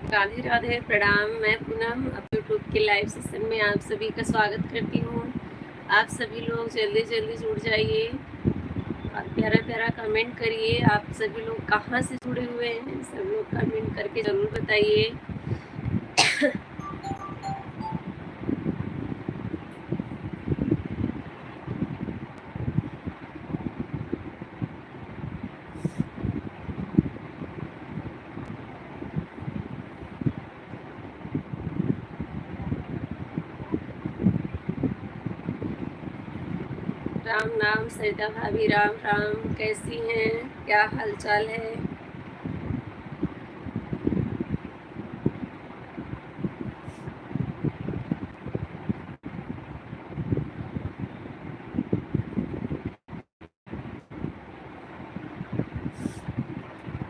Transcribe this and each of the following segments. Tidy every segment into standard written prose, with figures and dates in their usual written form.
राधे राधे, प्रणाम। मैं पूनम अब यूट्यूब के लाइव सेशन में आप सभी का स्वागत करती हूँ। आप सभी लोग जल्दी जल्दी जुड़ जाइए और प्यारा प्यारा कमेंट करिए। आप सभी लोग कहाँ से जुड़े हुए हैं, सब लोग कमेंट करके ज़रूर बताइए। राम नाम सरिता भाभी, राम राम। कैसी हैं, क्या हालचाल है?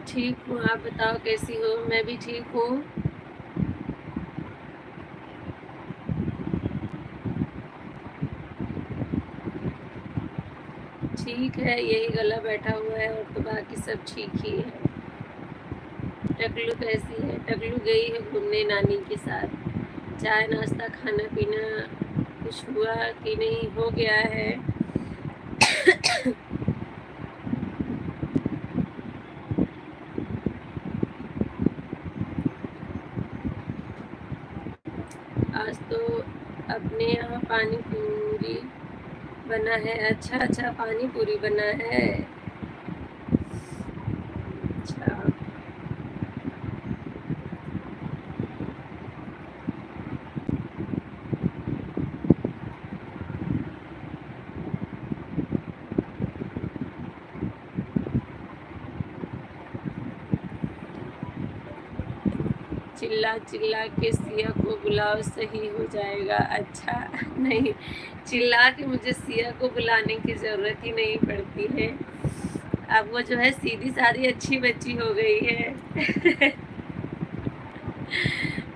ठीक हूँ, आप बताओ कैसी हो? मैं भी ठीक हूँ। ठीक है, यही गला बैठा हुआ है और तो बाकी सब ठीक ही है। टकलू कैसी है? टकलू गई है घूमने नानी के साथ। चाय नाश्ता खाना पीना कुछ हुआ कि नहीं, हो गया है? आज तो अपने यहाँ पानी पूरी बना है। अच्छा अच्छा, पानी पूरी बना है। अच्छा, चिल्ला चिल्ला के सिया को बुलाओ, सही हो जाएगा। अच्छा, नहीं, चिल्ला के मुझे सिया को बुलाने की ज़रूरत ही नहीं पड़ती है। अब वो जो है सीधी सादी अच्छी बच्ची हो गई है।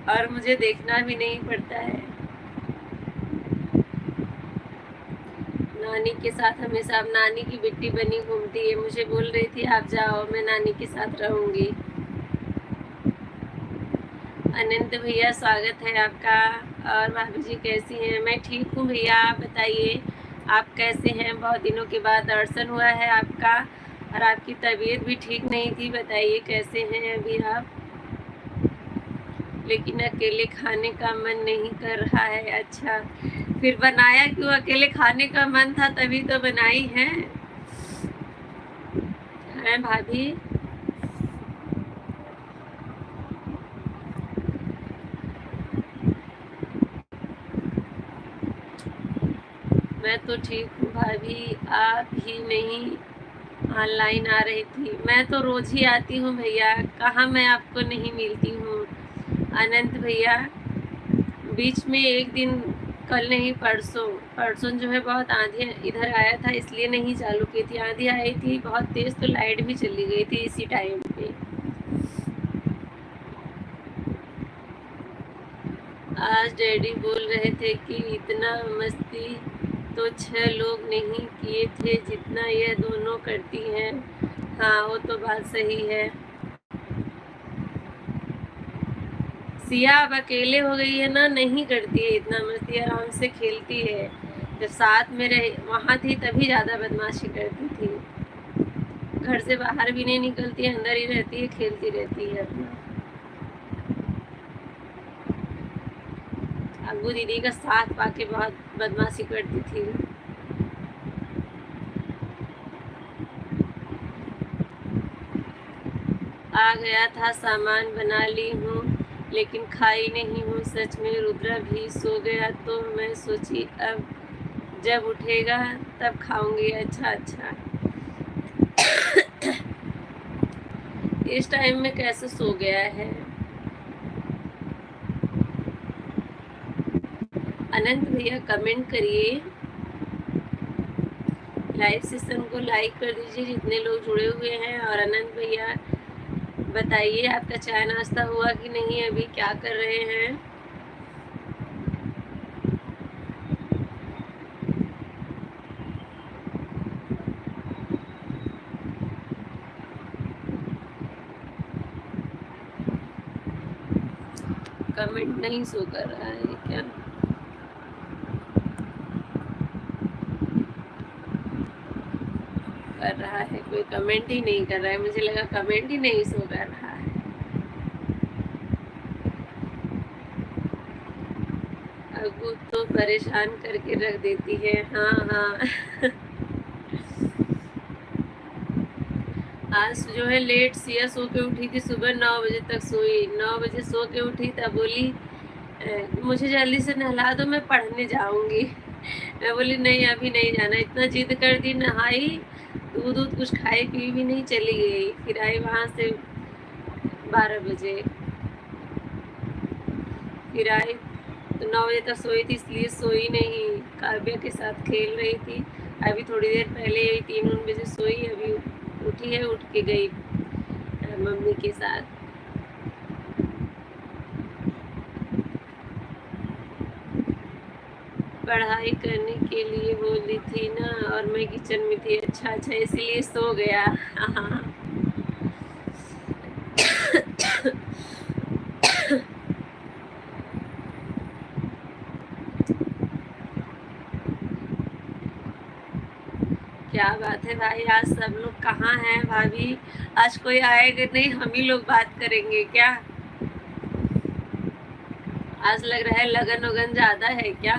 और मुझे देखना भी नहीं पड़ता है। नानी के साथ हमेशा अब नानी की बेटी बनी घूमती है। मुझे बोल रही थी आप जाओ, मैं नानी के साथ रहूंगी। अनंत भैया, स्वागत है आपका। और भाभी जी कैसी हैं? मैं ठीक हूँ भैया, आप बताइए आप कैसे हैं? बहुत दिनों के बाद दर्शन हुआ है आपका। और आपकी तबीयत भी ठीक नहीं थी, बताइए कैसे हैं अभी आप? लेकिन अकेले खाने का मन नहीं कर रहा है। अच्छा, फिर बनाया क्यों? अकेले खाने का मन था तभी तो बनाई है भाभी। मैं तो ठीक हूँ भाभी, आप ही नहीं ऑनलाइन आ रही थी। मैं तो रोज ही आती हूँ भैया, कहाँ मैं आपको नहीं मिलती हूँ। अनंत भैया, बीच में एक दिन, कल नहीं परसों, परसों जो है बहुत आंधी इधर आया था, इसलिए नहीं चालू की थी। आंधी आई थी बहुत तेज तो लाइट भी चली गई थी इसी टाइम पे। आज डैडी बोल रहे थे कि इतना मस्ती तो 6 लोग नहीं किए थे जितना ये दोनों करती हैं। हाँ, वो तो बात सही है। सिया अब अकेले हो गई है ना, नहीं करती है इतना मस्ती, आराम से खेलती है। जब साथ में रह वहाँ थी तभी ज़्यादा बदमाशी करती थी। घर से बाहर भी नहीं निकलती है, अंदर ही रहती है, खेलती रहती है अपना। अब्बू दीदी का साथ पाके बहुत बदमाशी करती थी। आ गया था सामान, बना ली हूँ लेकिन खाई नहीं हूँ। सच में रुद्रा भी सो गया तो मैं सोची अब जब उठेगा तब खाऊंगी। अच्छा अच्छा, इस टाइम में कैसे सो गया है? अनंत भैया कमेंट करिए, लाइव सेशन को लाइक कर दीजिए जितने लोग जुड़े हुए हैं। और अनंत भैया बताइए आपका चाय नाश्ता हुआ कि नहीं, अभी क्या कर रहे हैं? कमेंट नहीं शो कर रहा है क्या? कर रहा है, कोई कमेंट ही नहीं कर रहा है, मुझे लगा कमेंट ही नहीं शो कर रहा है। अगू तो परेशान करके रख देती है। हाँ हाँ आज जो है लेट सिया सो के उठी थी, सुबह 9 बजे तक सोई, 9 बजे सो के उठी तब बोली मुझे जल्दी से नहला दो, मैं पढ़ने जाऊंगी। मैं बोली नहीं अभी नहीं जाना, इतना जिद कर दी, नहाई, दूध दूध कुछ खाई पी भी नहीं, चली गई। फिर आई वहाँ से 12 बजे, फिर आई तो 9 बजे तक सोई थी, इसलिए सोई नहीं, काव्या के साथ खेल रही थी। अभी थोड़ी देर पहले 3 बजे सोई, अभी उठी है, उठ के गई मम्मी के साथ। पढ़ाई करने के लिए बोली थी ना, और मैं किचन में थी। अच्छा अच्छा, इसलिए सो गया। हाँ क्या बात है भाई, आज सब लोग कहाँ हैं? भाभी आज कोई आएगा नहीं, हम ही लोग बात करेंगे क्या? आज लग रहा है लगन वगन ज्यादा है क्या?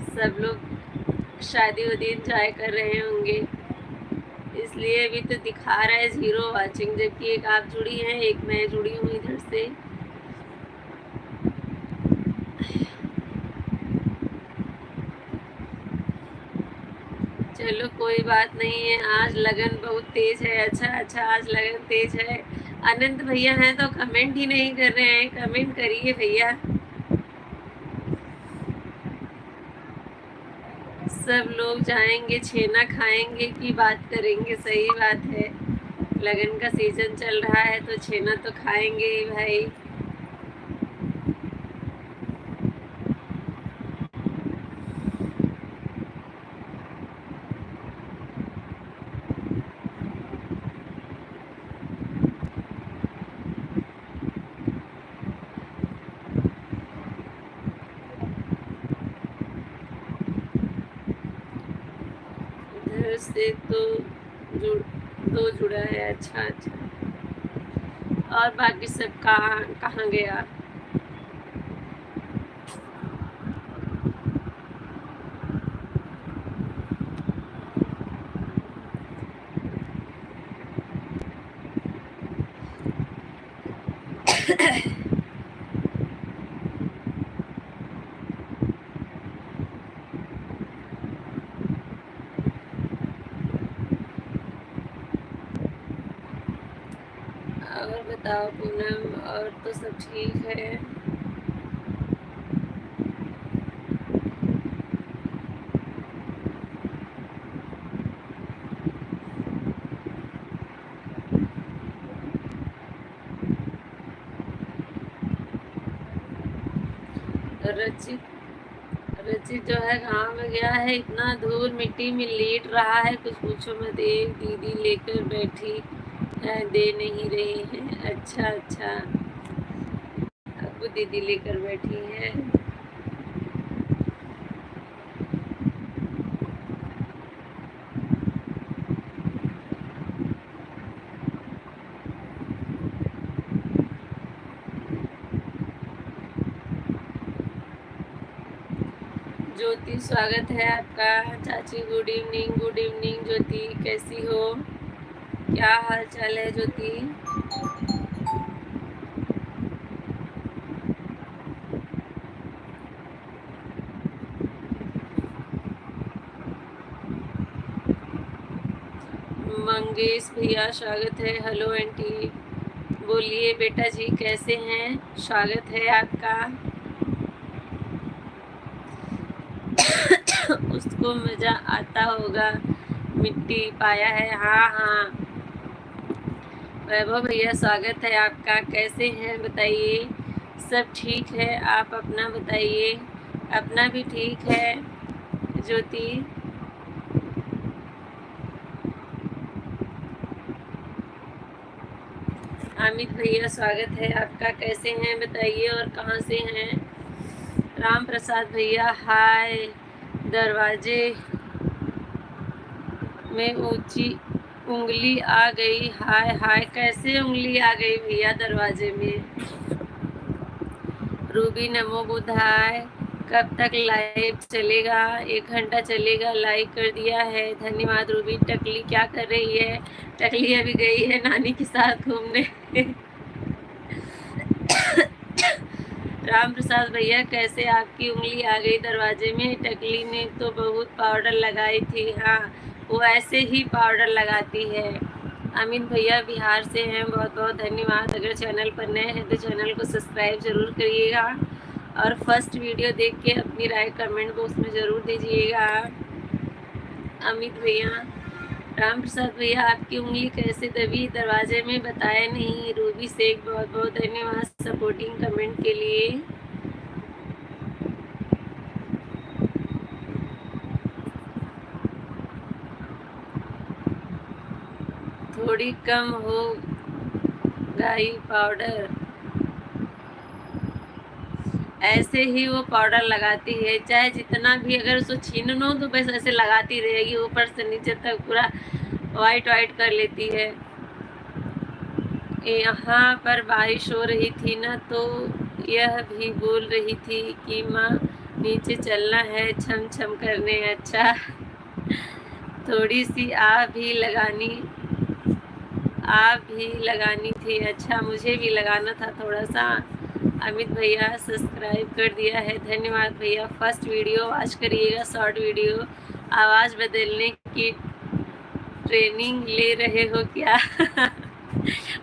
सब लोग शादी वादी एंजॉय कर रहे होंगे, इसलिए अभी तो दिखा रहा है 0 वाचिंग, जबकि एक आप जुड़ी हैं, एक मैं जुड़ी हूँ इधर से। चलो कोई बात नहीं है, आज लगन बहुत तेज है। अच्छा अच्छा, आज लगन तेज है। अनंत भैया हैं तो कमेंट ही नहीं कर रहे हैं, कमेंट करिए भैया। सब लोग जाएंगे छेना खाएंगे कि बात करेंगे? सही बात है, लगन का सीजन चल रहा है तो छेना तो खाएंगे ही भाई। इधर से तो जुड़ा है। अच्छा अच्छा, और बाकी सब कहाँ कहाँ गया? और बताओ पूनम, और तो सब ठीक है? रचित रचित जो है गाँव में गया है, इतना धूल मिट्टी में लेट रहा है, कुछ पूछो मत। एक दीदी लेकर बैठी है, दे नहीं रही है। अच्छा अच्छा, अब वो दीदी लेकर बैठी है। ज्योति स्वागत है आपका। चाची गुड इवनिंग ज्योति, कैसी हो? क्या हाल चाल है ज्योति? मंगेश भैया स्वागत है। हेलो आंटी, बोलिए बेटा जी कैसे हैं? स्वागत है आपका। उसको मजा आता होगा, मिट्टी पाया है। हाँ हाँ, वैभव भैया स्वागत है आपका। कैसे हैं बताइए? सब ठीक है, आप अपना बताइए। अपना भी ठीक है ज्योति। अमित भैया स्वागत है आपका, कैसे हैं बताइए और कहाँ से हैं? राम प्रसाद भैया हाय। दरवाजे में ऊंची उंगली आ गई, हाय हाय। कैसे उंगली आ गई भैया दरवाजे में? रूबी नमो बुधाय। कब तक लाइव चलेगा? 1 घंटा चलेगा, लाइक कर दिया है, धन्यवाद रूबी। टकली क्या कर रही है? टकली अभी गई है नानी के साथ घूमने। राम प्रसाद भैया कैसे आपकी उंगली आ गई दरवाजे में? टकली ने तो बहुत पाउडर लगाई थी। हाँ, वो ऐसे ही पाउडर लगाती है। अमित भैया बिहार से हैं, बहुत बहुत धन्यवाद। अगर चैनल पर नए हैं तो चैनल को सब्सक्राइब जरूर करिएगा और फर्स्ट वीडियो देख के अपनी राय कमेंट बॉक्स में ज़रूर दीजिएगा। अमित भैया, राम प्रसाद भैया आपकी उंगली कैसे दबी दरवाजे में, बताया नहीं। रूबी शेख बहुत बहुत धन्यवाद सपोर्टिंग कमेंट के लिए। थोड़ी कम हो गई पाउडर, ऐसे ही वो पाउडर लगाती है, चाहे जितना भी अगर उसको छीन लो तो बस ऐसे लगाती रहेगी, ऊपर से नीचे तक पूरा वाइट वाइट कर लेती है। यहाँ पर बारिश हो रही थी ना, तो यह भी बोल रही थी कि माँ नीचे चलना है छम छम करने। अच्छा, थोड़ी सी आप भी लगानी थी। अच्छा, मुझे भी लगाना था थोड़ा सा। अमित भैया सब्सक्राइब कर दिया है, धन्यवाद भैया। फर्स्ट वीडियो वॉच करिएगा, शॉर्ट वीडियो। आवाज़ बदलने की ट्रेनिंग ले रहे हो क्या?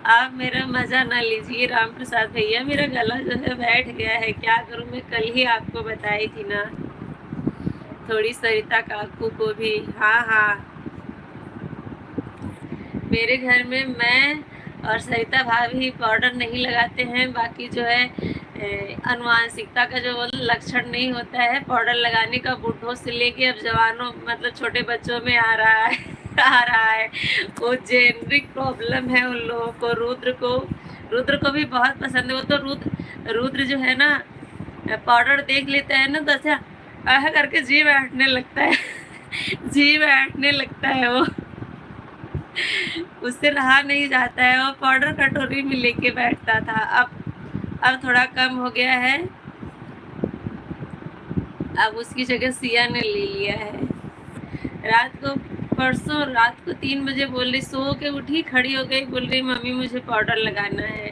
आप मेरा मज़ा ना लीजिए राम प्रसाद भैया, मेरा गला जो है बैठ गया है, क्या करूँ मैं? कल ही आपको बताई थी ना। थोड़ी सरिता काकू को भी। हाँ हाँ, मेरे घर में मैं और सरिता भाभी पाउडर नहीं लगाते हैं। बाकी जो है अनुवांशिकता का जो लक्षण नहीं होता है पाउडर लगाने का, बूढ़ों से लेके अब जवानों मतलब छोटे बच्चों में आ रहा है। आ रहा है, वो जेनरिक प्रॉब्लम है उन लोगों को। रुद्र को भी बहुत पसंद है। वो तो रुद्र जो है ना, पाउडर देख लेता है ना तो अच्छा करके जी बैठने लगता है। जी बैठने लगता है वो, उससे रहा नहीं जाता है। वो पाउडर कटोरी में लेके बैठता था, अब थोड़ा कम हो गया है। अब उसकी जगह सिया ने ले लिया है। परसों रात को 3 बजे बोल रही, सो के उठी, खड़ी हो गई, बोल रही मम्मी मुझे पाउडर लगाना है।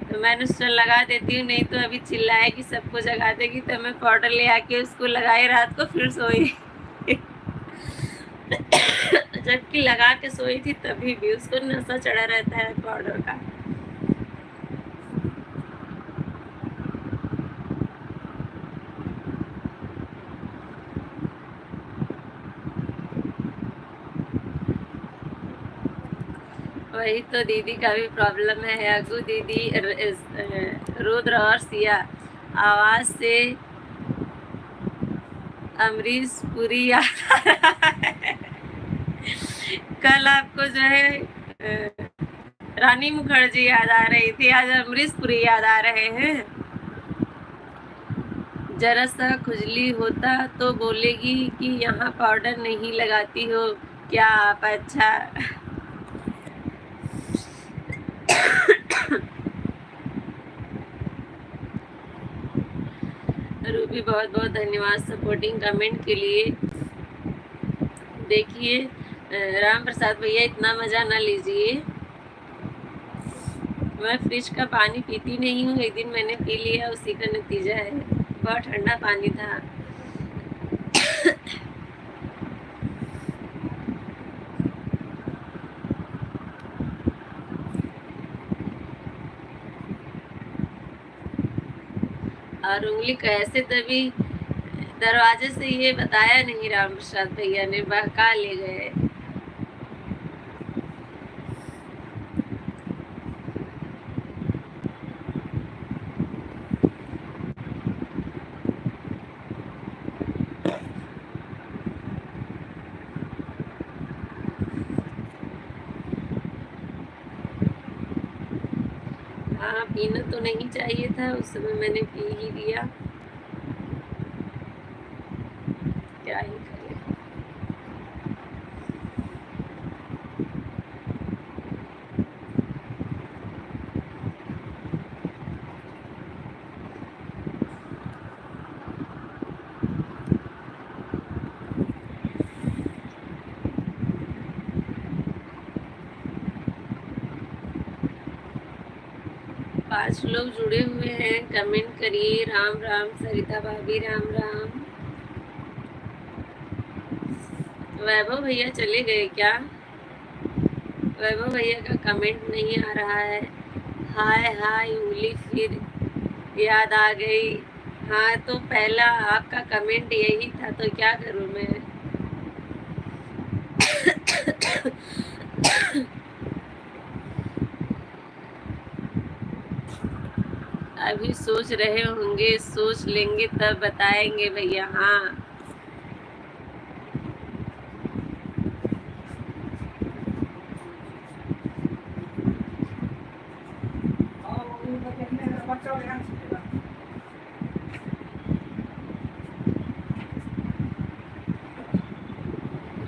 तो मैंने चल लगा देती हूँ, नहीं तो अभी चिल्लाएगी, सबको जगा देगी। तो मैं पाउडर ले आके उसको लगाई रात को, फिर सोई। जबकि लगा के सोई थी तभी भी उसको नशा चढ़ा रहता है पाउडर का। वही तो दीदी का भी प्रॉब्लम है। अगू दीदी, रुद्र और सिया, आवाज से अमरीश पुरी याद आ रहा है। कल आपको जो है रानी मुखर्जी याद आ रही थी, आज अमरीश पुरी याद आ रहे हैं। जरा सा खुजली होता तो बोलेगी कि यहाँ पाउडर नहीं लगाती हो क्या आप? अच्छा। रूबी बहुत बहुत धन्यवाद सपोर्टिंग कमेंट के लिए। देखिए राम प्रसाद भैया, इतना मज़ा ना लीजिए। मैं फ्रिज का पानी पीती नहीं हूँ, एक दिन मैंने पी लिया, उसी का नतीजा है। बहुत ठंडा पानी था। और उंगली कैसे दबी दरवाजे से, ये बताया नहीं राम प्रसाद भैया ने, बहका ले गए। पीना तो नहीं चाहिए था, उस समय मैंने पी ही लिया, क्या ही करें। 5 लोग जुड़े हुए हैं, कमेंट करिए। राम राम सरिता भाभी, राम राम। वैभव भैया चले गए क्या? वैभव भैया का कमेंट नहीं आ रहा है। हाय हाय उंगली फिर याद आ गई। हाँ तो पहला आपका कमेंट यही था, तो क्या करूँ मैं। अभी सोच रहे होंगे, सोच लेंगे तब बताएंगे भैया। हाँ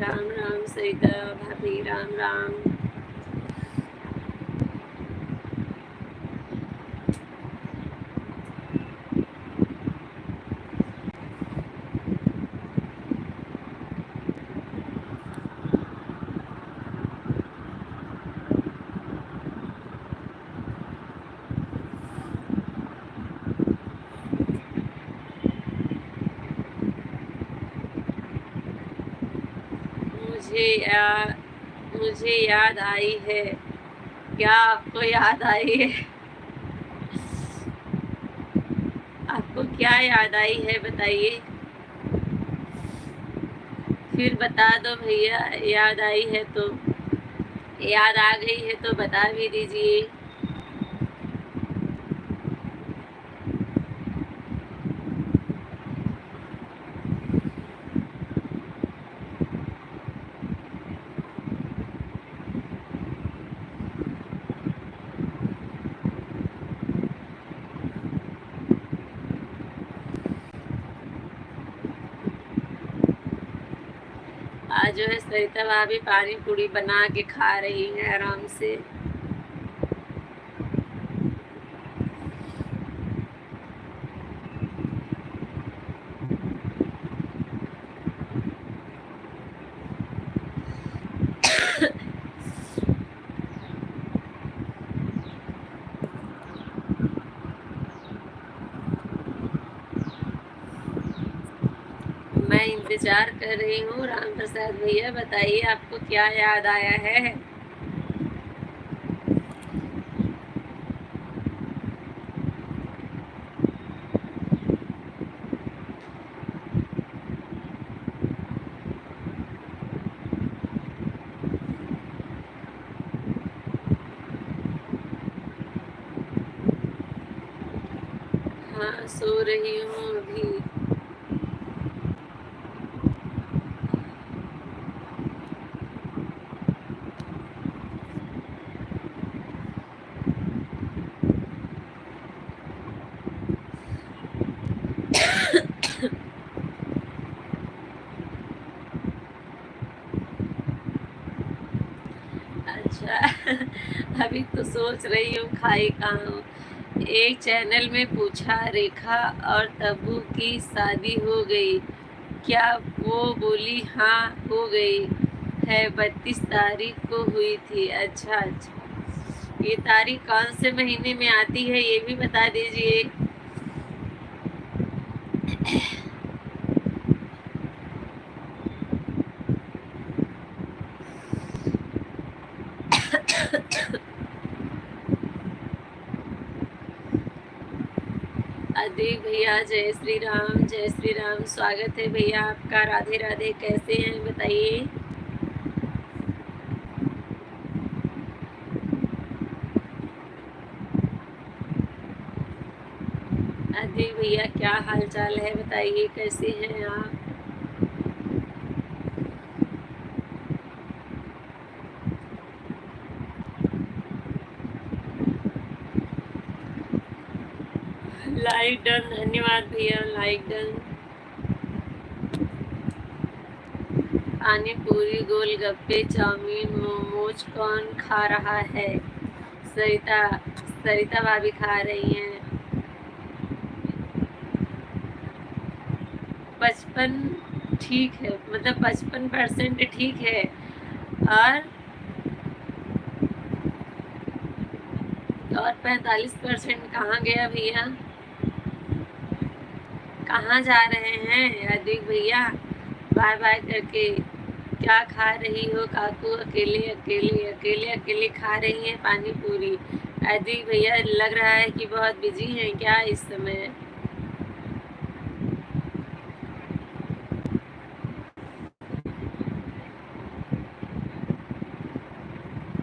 राम राम सरिता भाभी, राम राम। मुझे याद आई है। क्या आपको याद आई है? आपको क्या याद आई है बताइए, फिर बता दो भैया। याद आई है तो, याद आ गई है तो बता भी दीजिए। आज जो है सरिता भाभी पानी पूरी बना के खा रही है आराम से। मैं इंतजार कर रही हूँ। राम प्रसाद भैया बताइए आपको क्या याद आया है? हाँ सो रही हूँ अभी। अच्छा अभी तो सोच रही हूँ खाई कहाँ हूँ। एक चैनल में पूछा रेखा और तब्बू की शादी हो गई क्या? वो बोली हाँ हो गई है, 32 तारीख को हुई थी। अच्छा अच्छा, ये तारीख कौन से महीने में आती है ये भी बता दीजिए। अदिक भैया जय श्री राम, जय श्री राम। स्वागत है भैया आपका। राधे राधे, कैसे हैं बताइए। अदिक भैया क्या हाल चाल है बताइए, कैसे हैं आप? लाइक डन, धन्यवाद भैया, लाइक डन। पानी पूरी, गोलगप्पे, चाउमीन, मोमोज कौन खा रहा है? सरिता, सरिता भाभी खा रही हैं। 55 ठीक है, मतलब 55% ठीक है। और 45% कहाँ गया भैया? कहाँ जा रहे हैं अधिक भैया? बाय बाय करके। क्या खा रही हो काकू? अकेले अकेले अकेले अकेले खा रही हैं पानी पूरी। अधिक भैया लग रहा है कि बहुत बिजी हैं क्या इस समय?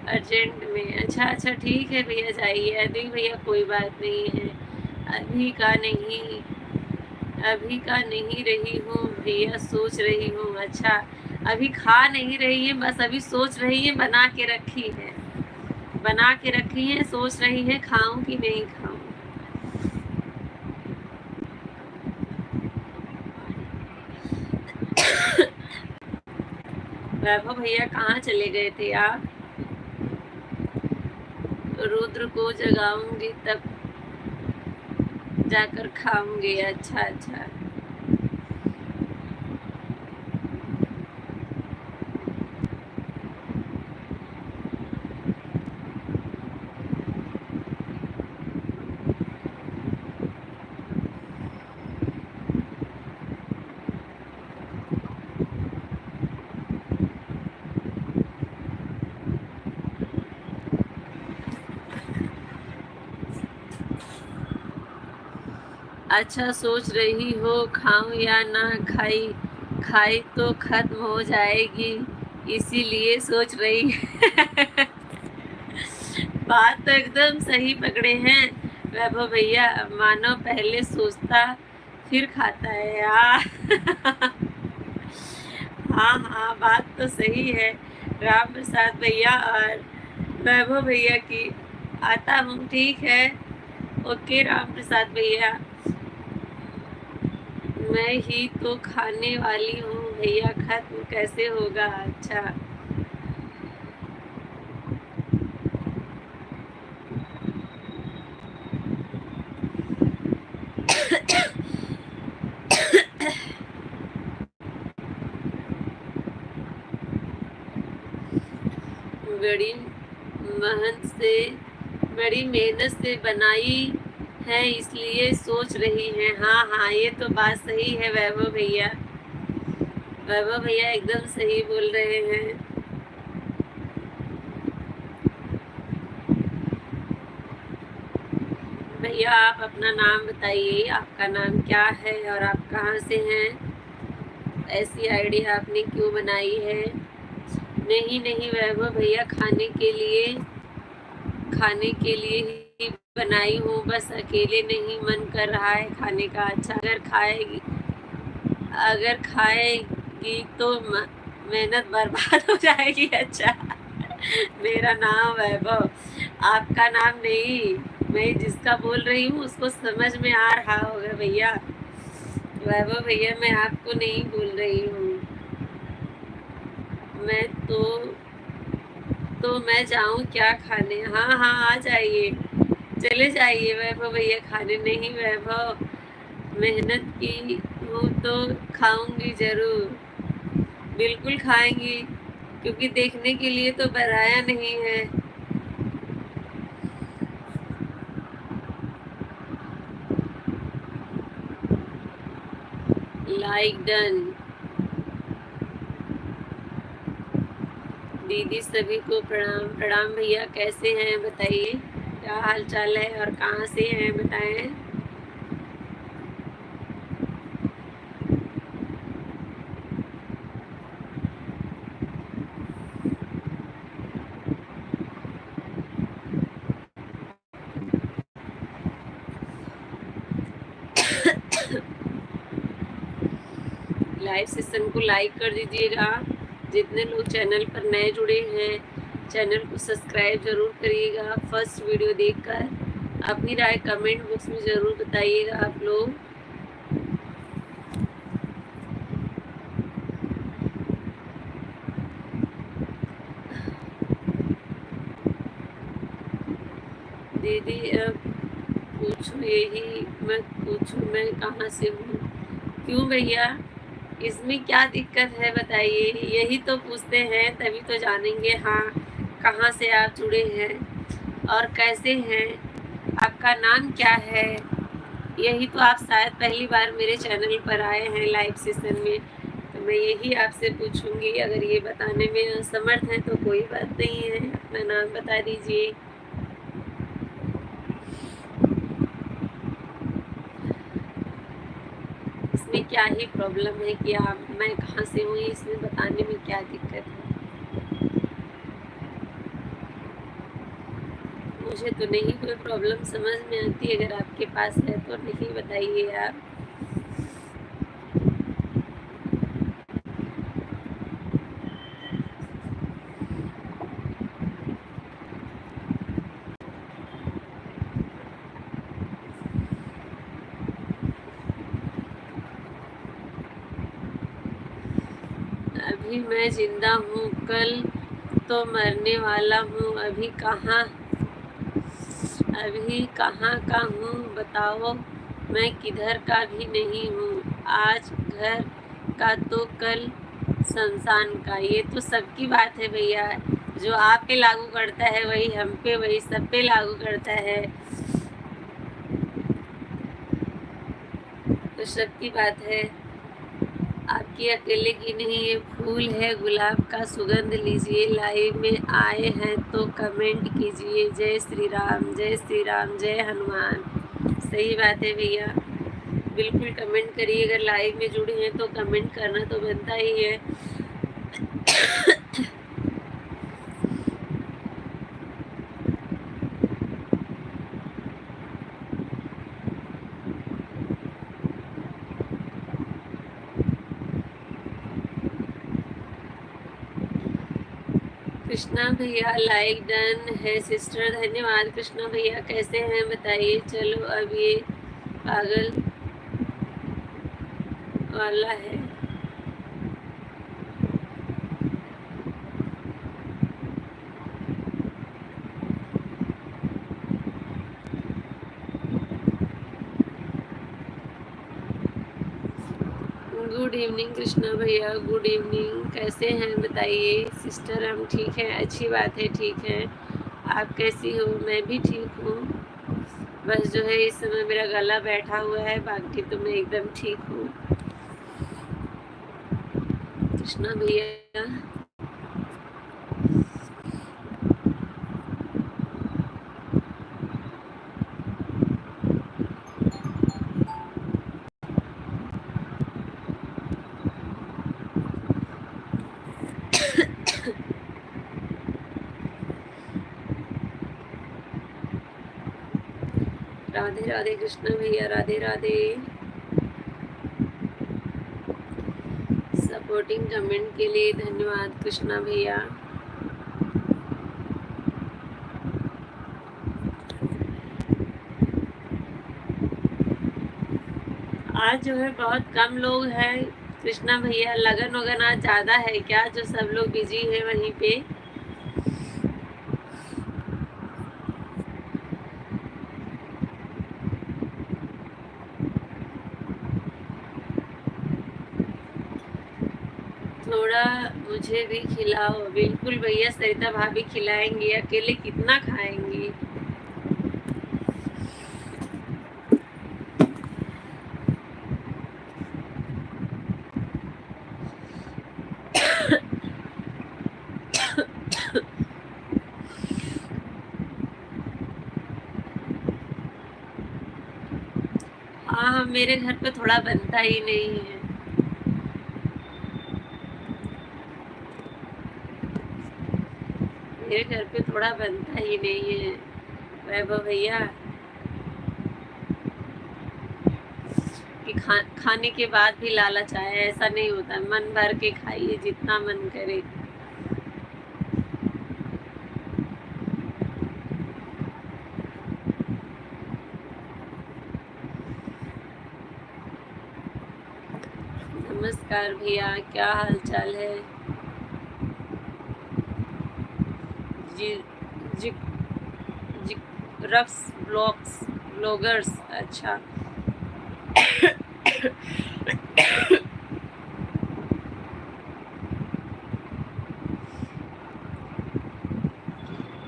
अर्जेंट में? अच्छा अच्छा ठीक है भैया, जाइए। अधिक भैया कोई बात नहीं है, अभी का नहीं, अभी का नहीं रही हूँ भैया, सोच रही हूँ। अच्छा, अभी खा नहीं रही है, बस अभी सोच रही है, बना के रखी है, बना के रखी है, सोच रही है खाऊं कि नहीं खाऊं। वैभव भैया कहाँ चले गए थे आप? रुद्र को जगाऊंगी तब जाकर खाऊंगी। अच्छा अच्छा। अच्छा, सोच रही हो खाऊं या ना खाई? खाई तो खत्म हो जाएगी, इसीलिए सोच रही। बात तो एकदम सही पकड़े हैं वैभव भैया, मानो पहले सोचता फिर खाता है यार। हाँ हाँ, बात तो सही है राम प्रसाद भैया और वैभव भैया की। आता हूँ, ठीक है, ओके राम प्रसाद भैया। मैं ही तो खाने वाली हूँ भैया, खत्म कैसे होगा? अच्छा, बड़ी मेहनत से, बड़ी मेहनत से बनाई है, इसलिए सोच रही हैं। हाँ हाँ, ये तो बात सही है वैभव भैया, वैभव भैया एकदम सही बोल रहे हैं। भैया आप अपना नाम बताइए, आपका नाम क्या है और आप कहाँ से हैं? ऐसी आइडिया आपने क्यों बनाई है? नहीं नहीं वैभव भैया, खाने के लिए ही बनाई हूँ, बस अकेले नहीं मन कर रहा है खाने का। अच्छा, अगर खाएगी तो मेहनत बर्बाद हो जाएगी। अच्छा, मेरा नाम वैभव, आपका नाम नहीं। मैं जिसका बोल रही हूँ उसको समझ में आ रहा होगा भैया। वैभव भैया मैं आपको नहीं बोल रही हूँ। मैं तो मैं जाऊँ क्या खाने? हाँ हाँ, आ जाइए, चले जाइए वैभव भैया खाने। नहीं वैभव, मेहनत की हूँ तो खाऊंगी जरूर, बिल्कुल खाएंगी, क्योंकि देखने के लिए तो बनाया नहीं है। Like done. दीदी सभी को प्रणाम। प्रणाम भैया, कैसे हैं बताइए, क्या हाल चाल है और कहाँ से हैं बताएं। लाइव सेशन को लाइक कर दीजिएगा। जितने लोग चैनल पर नए जुड़े हैं, चैनल को सब्सक्राइब जरूर करिएगा फर्स्ट वीडियो देखकर। अपनी राय कमेंट बॉक्स में ज़रूर बताइएगा आप लोग। दीदी अब पूछो, यही मत पूछो मैं कहाँ से हूँ। क्यों भैया, इसमें क्या दिक्कत है बताइए। यही तो पूछते हैं तभी तो जानेंगे हाँ कहाँ से आप जुड़े हैं और कैसे हैं, आपका नाम क्या है। यही तो आप शायद पहली बार मेरे चैनल पर आए हैं लाइव सेशन में, तो मैं यही आपसे पूछूंगी। अगर ये बताने में असमर्थ हैं तो कोई बात नहीं है, अपना नाम बता दीजिए। इसमें क्या ही प्रॉब्लम है कि आप मैं कहाँ से हूँ, इसमें बताने में क्या दिक्कत है। मुझे तो नहीं कोई प्रॉब्लम समझ में आती, अगर आपके पास है तो नहीं बताइए आप। अभी मैं जिंदा हूँ, कल तो मरने वाला हूँ। अभी कहाँ का हूँ बताओ, मैं किधर का भी नहीं हूँ। आज घर का तो कल शमशान का। ये तो सबकी बात है भैया, जो आप पे लागू करता है वही हम पे, वही सब पे लागू करता है, तो सबकी बात है। आपकी अकेले की नहीं, ये फूल है गुलाब का, सुगंध लीजिए। लाइव में आए हैं तो कमेंट कीजिए, जय श्री राम, जय श्री राम, जय हनुमान। सही बात है भैया, बिल्कुल कमेंट करिए। अगर लाइव में जुड़े हैं तो कमेंट करना तो बनता ही है। कृष्णा भैया लाइक डन है सिस्टर, धन्यवाद कृष्णा भैया। कैसे हैं बताइए। चलो अब ये पागल वाला है। गुड इवनिंग कृष्णा भैया, गुड इवनिंग। कैसे हैं बताइए सिस्टर। हम ठीक हैं, अच्छी बात है, ठीक है। आप कैसी हो। मैं भी ठीक हूँ, बस जो है इस समय मेरा गला बैठा हुआ है, बाकी तो मैं एकदम ठीक हूँ। कृष्णा भैया राधे राधे कृष्णा भैया, राधे राधे। सपोर्टिंग कमेंट के लिए धन्यवाद कृष्णा भैया। आज जो है बहुत कम लोग हैं कृष्णा भैया, लगन वगन आज ज़्यादा है क्या, जो सब लोग बिजी है वहीं पे। थोड़ा मुझे भी खिलाओ। बिल्कुल भैया, सरिता भाभी खिलाएंगी, अकेले कितना खाएंगी। हाँ, मेरे घर पे थोड़ा बनता ही नहीं है। मेरे घर पे थोड़ा बनता ही नहीं है वैभव भैया, कि खाने के बाद भी लालच आए, ऐसा नहीं होता। मन भर के खाइए जितना मन करे। नमस्कार भैया, क्या हाल चाल है? जी जी जी। रफ्स ब्लॉग्स ब्लॉगर्स, अच्छा।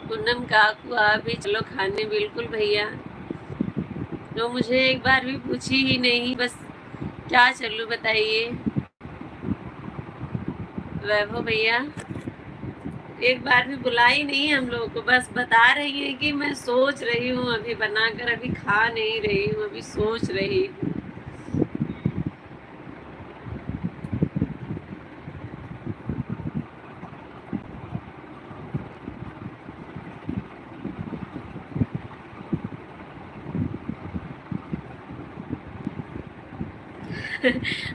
पूनम काकू आप भी चलो खाने, बिल्कुल भैया। तो मुझे एक बार भी पूछी ही नहीं, बस क्या चलूं बताइए। वैभव भैया एक बार भी बुलाई नहीं हम लोगों को, बस बता रही है कि मैं सोच रही हूँ, अभी बनाकर अभी खा नहीं रही हूँ, अभी सोच रही हूँ।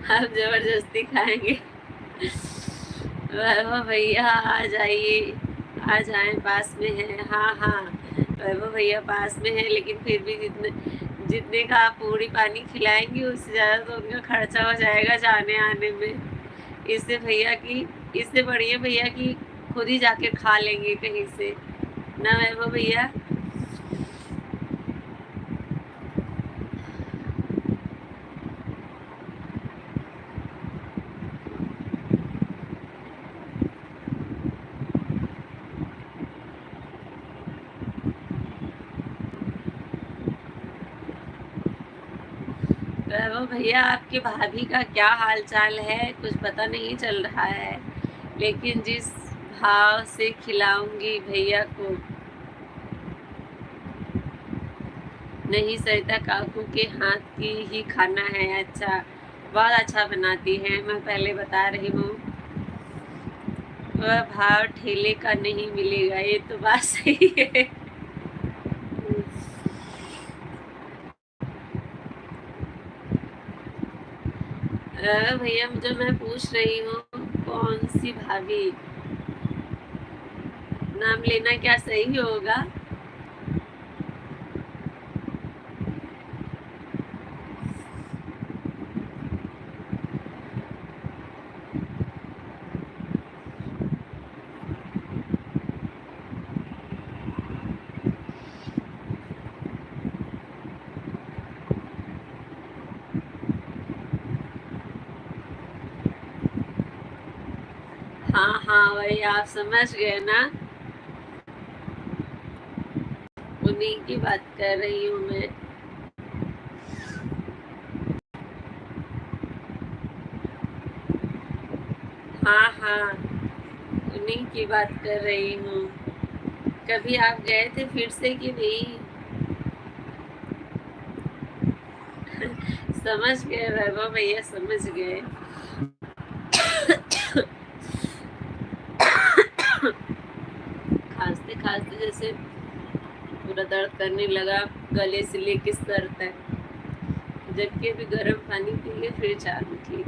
हम जबरदस्ती खाएंगे। वैभव भैया आ जाइए, आ जाए, पास में है। हाँ हाँ, वैभव भैया पास में है, लेकिन फिर भी जितने जितने का आप पूरी पानी खिलाएंगे उससे ज़्यादा तो उनका खर्चा हो जाएगा जाने आने में। इससे भैया की इससे बढ़िया भैया की खुद ही जाके खा लेंगे कहीं से, ना वैभव भैया। वैभव भैया आपकी भाभी का क्या हाल चाल है, कुछ पता नहीं चल रहा है, लेकिन जिस भाव से खिलाऊंगी भैया को, नहीं सरिता काकू के हाथ की ही खाना है। अच्छा, बहुत अच्छा बनाती हैं, मैं पहले बता रही हूँ। वह भाव ठेले का नहीं मिलेगा, ये तो बात सही है। भैया जो मैं पूछ रही हूँ, कौन सी भाभी, नाम लेना क्या सही होगा? हाँ हाँ, वही आप समझ गए ना, उन्हीं की बात कर रही हूँ मैं। हाँ हाँ, उन्हीं की बात कर रही हूँ। कभी आप गए थे फिर से कि नहीं? समझ गए वैभव भैया, समझ गए। खांसते खांसते जैसे पूरा दर्द करने लगा, गले से लेके सर तक, जबकि अभी गर्म पानी पिए फिर चालू ठीक।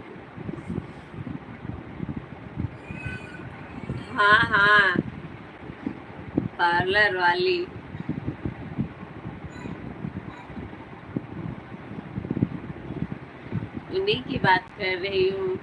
हाँ हाँ, पार्लर वाली। उन्हीं की बात कर रही हूँ।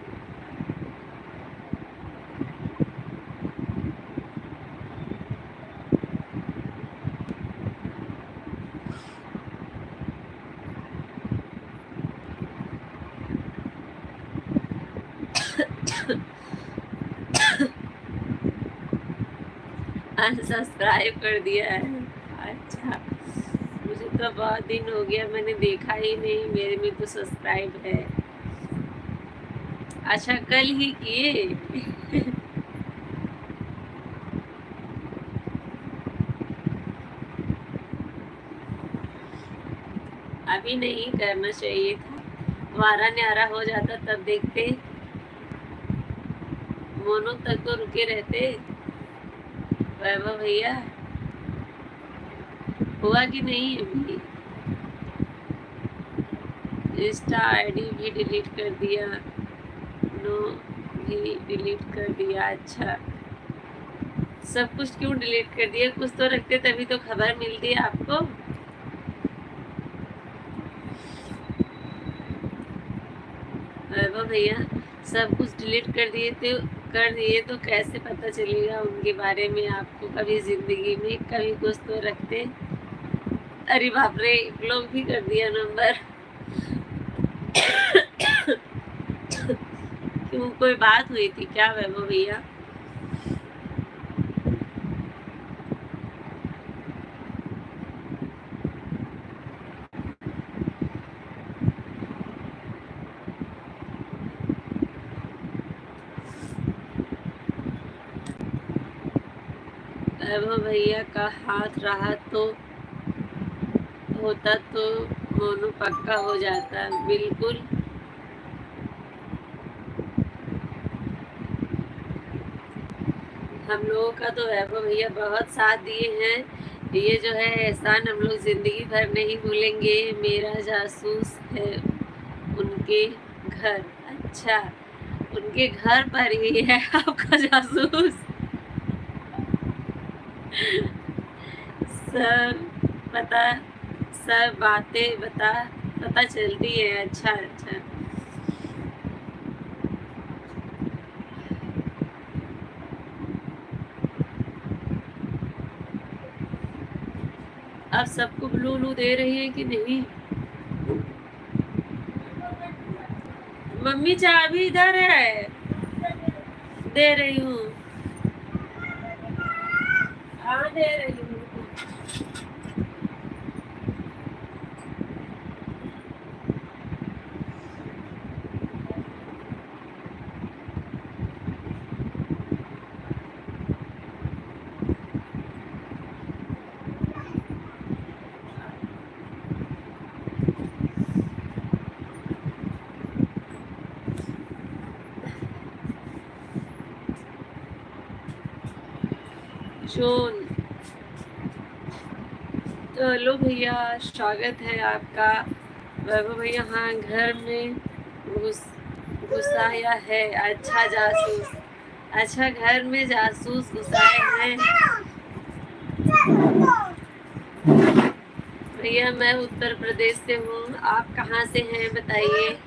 अनसब्सक्राइब कर दिया है, अच्छा। मुझे तो बहुत दिन हो गया, मैंने देखा ही नहीं, मेरे में तो सब्सक्राइब है। अच्छा, कल ही किए? अभी नहीं करना चाहिए था, वारा न्यारा हो जाता तब देखते, मोनों तक तो रुके रहते। वैभव भैया हुआ कि नहीं अभी? इंस्टा आईडी भी डिलीट कर दिया, नो भी डिलीट कर दिया। अच्छा, सब कुछ क्यों डिलीट कर दिया? कुछ तो रखते तभी तो खबर मिलती है आपको। वैभव भैया सब कुछ डिलीट कर दिए तो कैसे पता चलेगा उनके बारे में आपको? कभी ज़िंदगी में कभी कुछ तो रखते। अरे बाप रे, ब्लॉक भी कर दिया नंबर। क्यों, कोई बात हुई थी क्या वैभव भैया? वैभव भैया का हाथ रहा तो होता तो मोनू पक्का हो जाता। बिल्कुल, हम लोगों का तो वैभव भैया बहुत साथ दिए हैं। ये जो है एहसान हम लोग जिंदगी भर नहीं भूलेंगे। मेरा जासूस है उनके घर। अच्छा, उनके घर पर ही है आपका जासूस? सब पता, सब बातें पता चलती है। अच्छा अच्छा, अब सबको ब्लू ब्लू दे रही है कि नहीं? मम्मी चाबी इधर है, दे रही हूँ। हाँ, दे रही हूँ। जोन, तो हेलो भैया, स्वागत है आपका। वैभव भैया, हाँ घर में घुसाया है। अच्छा जासूस, अच्छा घर में जासूस घुसाए हैं। भैया मैं उत्तर प्रदेश से हूँ, आप कहाँ से हैं बताइए?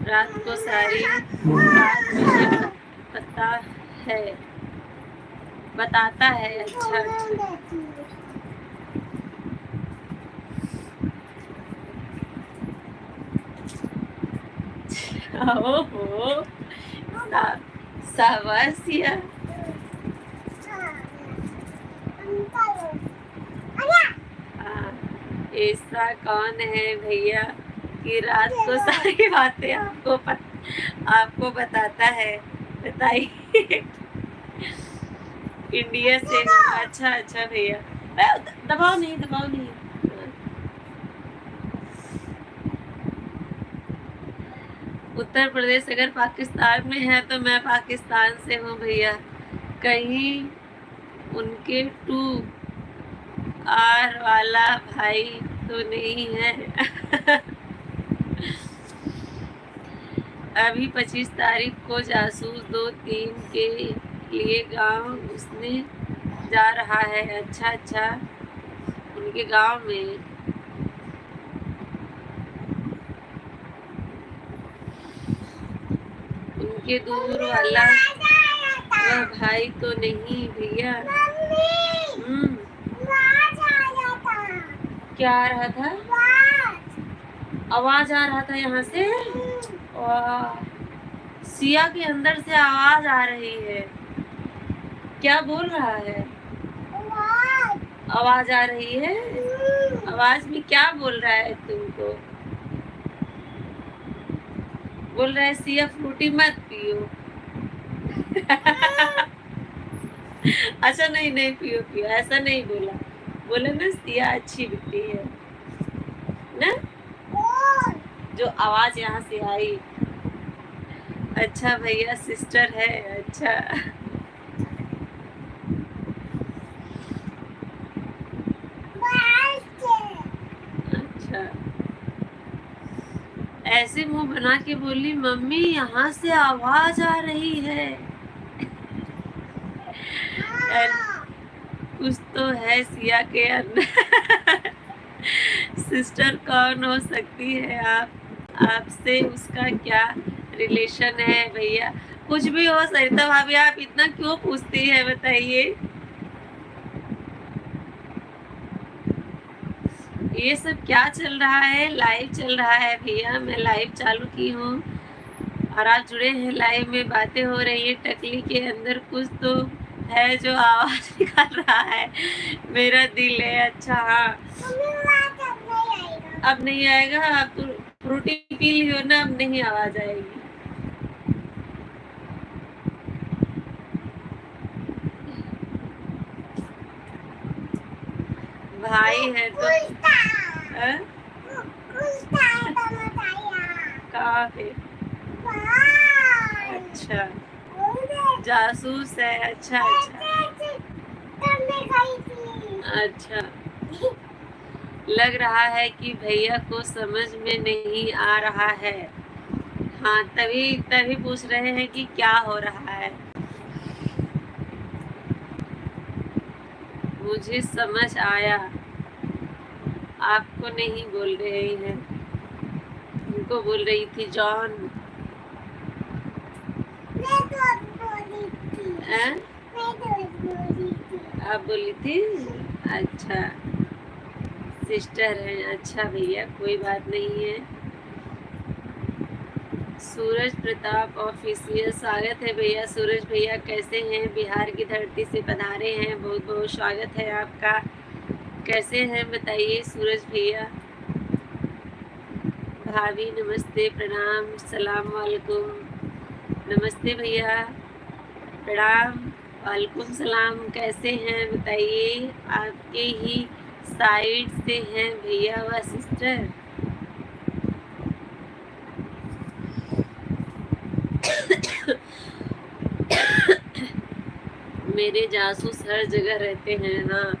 रात को सारी बात मुझे पता है, बताता है। अच्छा अच्छा, ओहो, शाबाशिया। हाँ, ऐसा कौन है भैया कि रात को सारी बातें आपको बताता है? बताइए। इंडिया से हूँ। अच्छा अच्छा भैया, दबाओ नहीं, दबाओ नहीं। उत्तर प्रदेश अगर पाकिस्तान में है तो मैं पाकिस्तान से हूँ भैया। कहीं उनके टू आर वाला भाई तो नहीं है? अभी 25 तारीख को जासूस 2-3 के लिए गांव घुसने जा रहा है। अच्छा अच्छा, उनके गांव में। उनके दूर वाला वह भाई तो नहीं भैया? क्या आ रहा था? आवाज आ रहा था यहाँ से। वाह, सिया के अंदर से आवाज आ रही है। क्या बोल रहा है? आवाज आ रही है। आवाज में क्या बोल रहा है तुमको? बोल रहा है सिया फ्रूटी मत पियो। अच्छा, नहीं नहीं, पियो पियो, ऐसा नहीं बोला। बोले ना सिया अच्छी बिट्टी है ना, जो आवाज यहाँ से आई। अच्छा भैया सिस्टर है। अच्छा अच्छा, ऐसे मुंह बना के बोली मम्मी यहाँ से आवाज आ रही है। कुछ तो है सिया के अंदर। सिस्टर कौन हो सकती है आपसे उसका क्या रिलेशन है भैया? कुछ भी हो सरिता भाभी, आप इतना क्यों पूछती है बताइए? ये सब क्या चल रहा है? लाइव चल रहा है भैया, मैं लाइव चालू की हूँ और आप जुड़े हैं लाइव में, बातें हो रही है। टकली के अंदर कुछ तो है जो आवाज निकाल रहा है, मेरा दिल है। अच्छा हाँ, अब नहीं आएगा। आप तो फ्रूटी पी लियो ना, अब नहीं आवाज आएगी। भाई है तो कहाँ पे? अच्छा जासूस है। अच्छा अच्छा, लग रहा है कि भैया को समझ में नहीं आ रहा है। हाँ, तभी तभी पूछ रहे हैं कि क्या हो रहा है। मुझे समझ आया, आपको नहीं बोल रहे हैं, उनको बोल रही थी जॉन। आप बोली थी? अच्छा सिस्टर है। अच्छा भैया कोई बात नहीं है। सूरज प्रताप ऑफिशियल, स्वागत है भैया। सूरज भैया कैसे हैं? बिहार की धरती से पधारे हैं, बहुत बहुत स्वागत है आपका। कैसे हैं बताइए सूरज भैया? भाभी नमस्ते, प्रणाम, सलाम वालेकुम। नमस्ते भैया, प्रणाम, वालेकुम सलाम। कैसे हैं बताइए? आपके ही साइड से हैं भैया व सिस्टर? मेरे जासूस हर जगह रहते हैं। हाँ,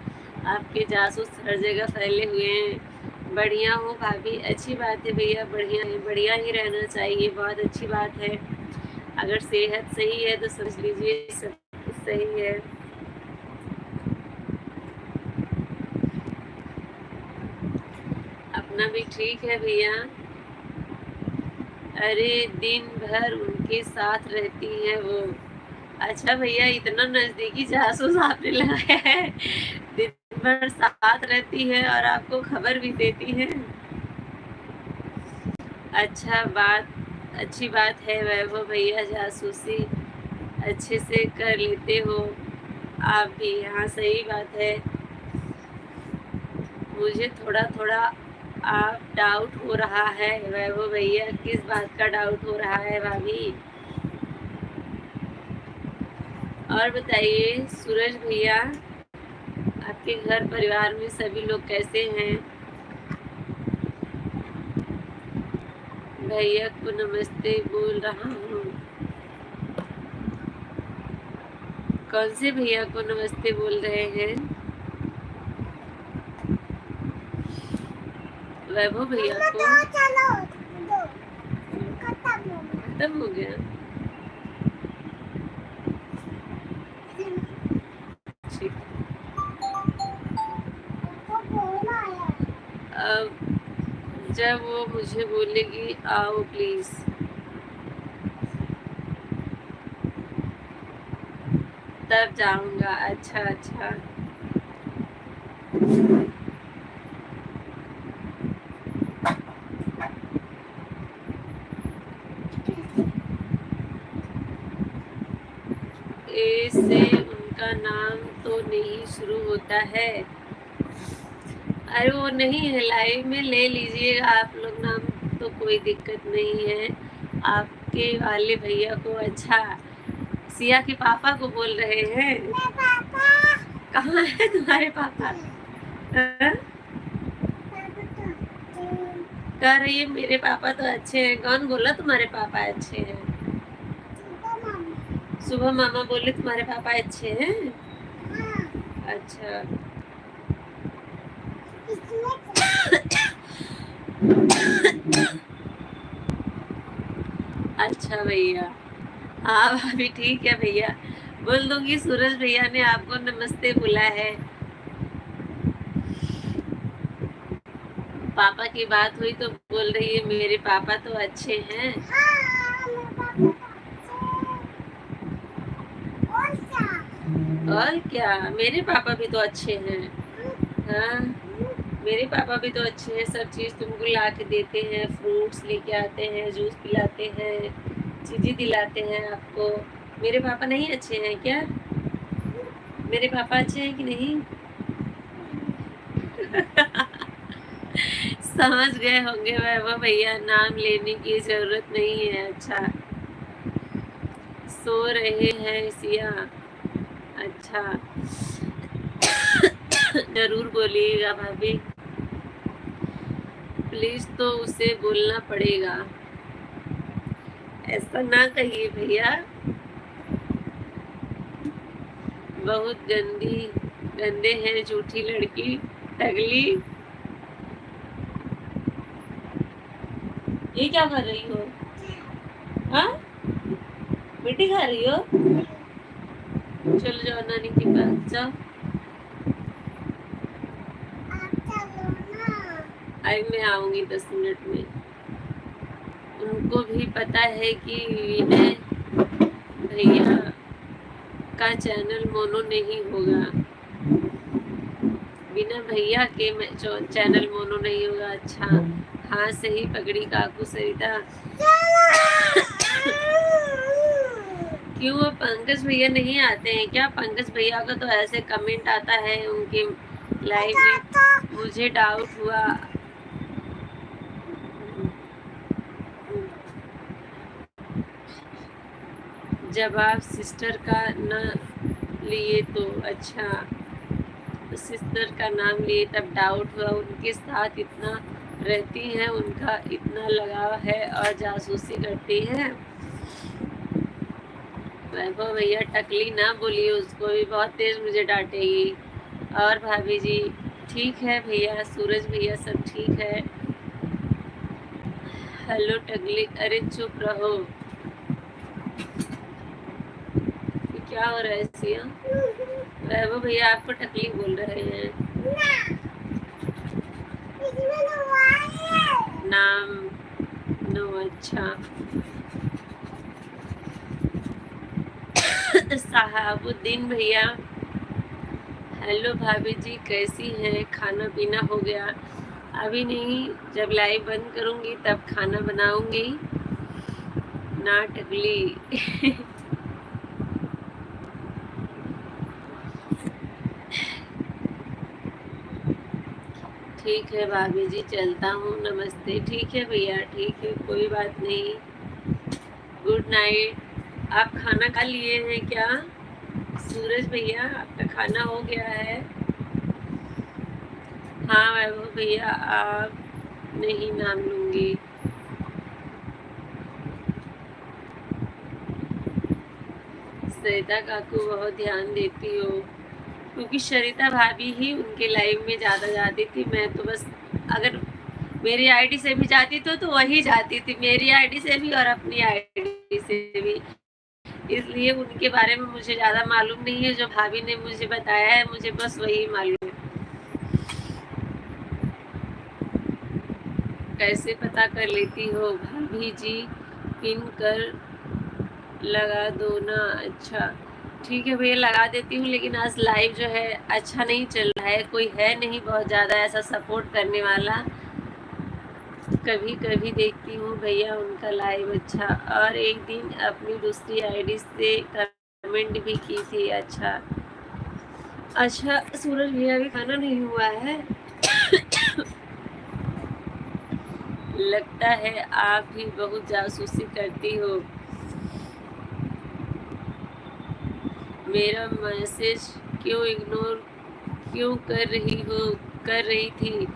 आपके जासूस हर जगह फैले हुए हैं। बढ़िया हो भाभी, अच्छी बात है भैया, बढ़िया है, बढ़िया ही रहना चाहिए, बहुत अच्छी बात है। अगर सेहत सही है तो समझ लीजिए सब कुछ सही है। अपना भी ठीक है भैया। अरे दिन भर उनके साथ रहती है वो। अच्छा भैया, इतना नजदीकी जासूस आपने लगाया है, दिन भर साथ रहती है और आपको खबर भी देती है। अच्छी बात है वैभव भैया, जासूसी अच्छे से कर लेते हो आप भी। हाँ सही बात है। मुझे थोड़ा थोड़ा आप डाउट हो रहा है वैभव भैया। किस बात का डाउट हो रहा है भाभी? और बताइए सूरज भैया, आपके घर परिवार में सभी लोग कैसे हैं? भैया को नमस्ते बोल रहा हूँ। कौन से भैया को नमस्ते बोल रहे हैं? वैभव भैया को? खत्म हो गया? अब जब वो मुझे बोलेगी आओ प्लीज, तब जाऊंगा। अच्छा अच्छा, ए से उनका नाम तो नहीं शुरू होता है? अरे वो नहीं है लाइव में, ले लीजिएगा आप लोग नाम, तो कोई दिक्कत नहीं है। आपके वाले भैया को? अच्छा, सिया के पापा को बोल रहे हैं? कहाँ है तुम्हारे पापा? कह रही है मेरे पापा तो अच्छे हैं। कौन बोला तुम्हारे पापा अच्छे हैं? सुबह मामा बोले तुम्हारे पापा अच्छे हैं? अच्छा अच्छा भैया, हाँ भाभी ठीक है भैया, बोल दूंगी। सूरज भैया ने आपको नमस्ते बोला है। पापा की बात हुई तो बोल रही है मेरे पापा तो अच्छे हैं। और क्या, मेरे पापा भी तो अच्छे हैं। हाँ, मेरे पापा भी तो अच्छे हैं, सब चीज़ तुमको ला के देते हैं, फ्रूट्स लेके आते हैं, जूस पिलाते हैं, चीज़ें दिलाते हैं आपको। मेरे पापा नहीं अच्छे हैं क्या? मेरे पापा अच्छे हैं कि नहीं? समझ गए होंगे वैभव भैया, नाम लेने की जरूरत नहीं है। अच्छा, सो रहे हैं सिया। अच्छा, जरूर बोलिएगा भाभी, प्लीज तो उसे बोलना पड़ेगा। ऐसा ना कहिए भैया, बहुत गंदे हैं झूठी लड़की टगली। ये क्या कर रही हो? हाँ, मिट्टी खा रही हो? चलो जाओ नानी के पास जाओ। अरे मैं आऊंगी 10 मिनट में। उनको भी पता है कि विनय भैया का चैनल मोनो नहीं होगा। विनय भैया के चैनल मोनो नहीं होगा। अच्छा, हाँ सही पकड़ी काकू सरिता। क्यों वो पंकज भैया नहीं आते हैं क्या? पंकज भैया का तो ऐसे कमेंट आता है उनके लाइव में, मुझे डाउट हुआ। जब आप सिस्टर का न लिए तो अच्छा, सिस्टर का नाम लिए तब डाउट हुआ। उनके साथ इतना रहती हैं, उनका इतना लगाव है और जासूसी करती है। वैभव भैया टकली ना बोलिए उसको, भी बहुत तेज मुझे डांटेगी। और भाभी जी ठीक है भैया, सूरज भैया सब ठीक है। हेलो टकली, अरे चुप रहो, क्या हो रहा है सिया? वैभव भैया आपको टकली बोल रहे हैं। नाम नो, अच्छा। साहबुद्दीन भैया, हेलो भाभी जी कैसी हैं? खाना पीना हो गया? अभी नहीं, जब लाइव बंद करूंगी तब खाना बनाऊंगी ना टकली। ठीक है भाभी जी, चलता हूँ, नमस्ते। ठीक है भैया, ठीक है, कोई बात नहीं, गुड नाइट। आप खाना खा लिए हैं क्या सूरज भैया? आपका खाना हो गया है? हाँ वैभव भैया, आप नहीं नाम लूंगी। सरिता काकू बहुत ध्यान देती हो, क्योंकि सरिता भाभी ही उनके लाइव में ज़्यादा जाती थी। मैं तो बस अगर मेरी आईडी से भी जाती तो वही जाती थी, मेरी आईडी से भी और अपनी आईडी से भी। इसलिए उनके बारे में मुझे ज़्यादा मालूम नहीं है, जो भाभी ने मुझे बताया है मुझे बस वही मालूम है। कैसे पता कर लेती हो भाभी जी? पिन कर लगा दो ना। अच्छा ठीक है भैया, लगा देती हूँ, लेकिन आज लाइव जो है अच्छा नहीं चल रहा है, कोई है नहीं बहुत ज़्यादा ऐसा सपोर्ट करने वाला। कभी कभी देखती हूँ भैया उनका लाइव। अच्छा, और एक दिन अपनी दूसरी आईडी से कमेंट भी की थी। अच्छा अच्छा, सूरज भैया भी खाना नहीं हुआ है। लगता है आप भी बहुत जासूसी करती हो। मेरा मैसेज क्यों कर रही हो? कर रही थी?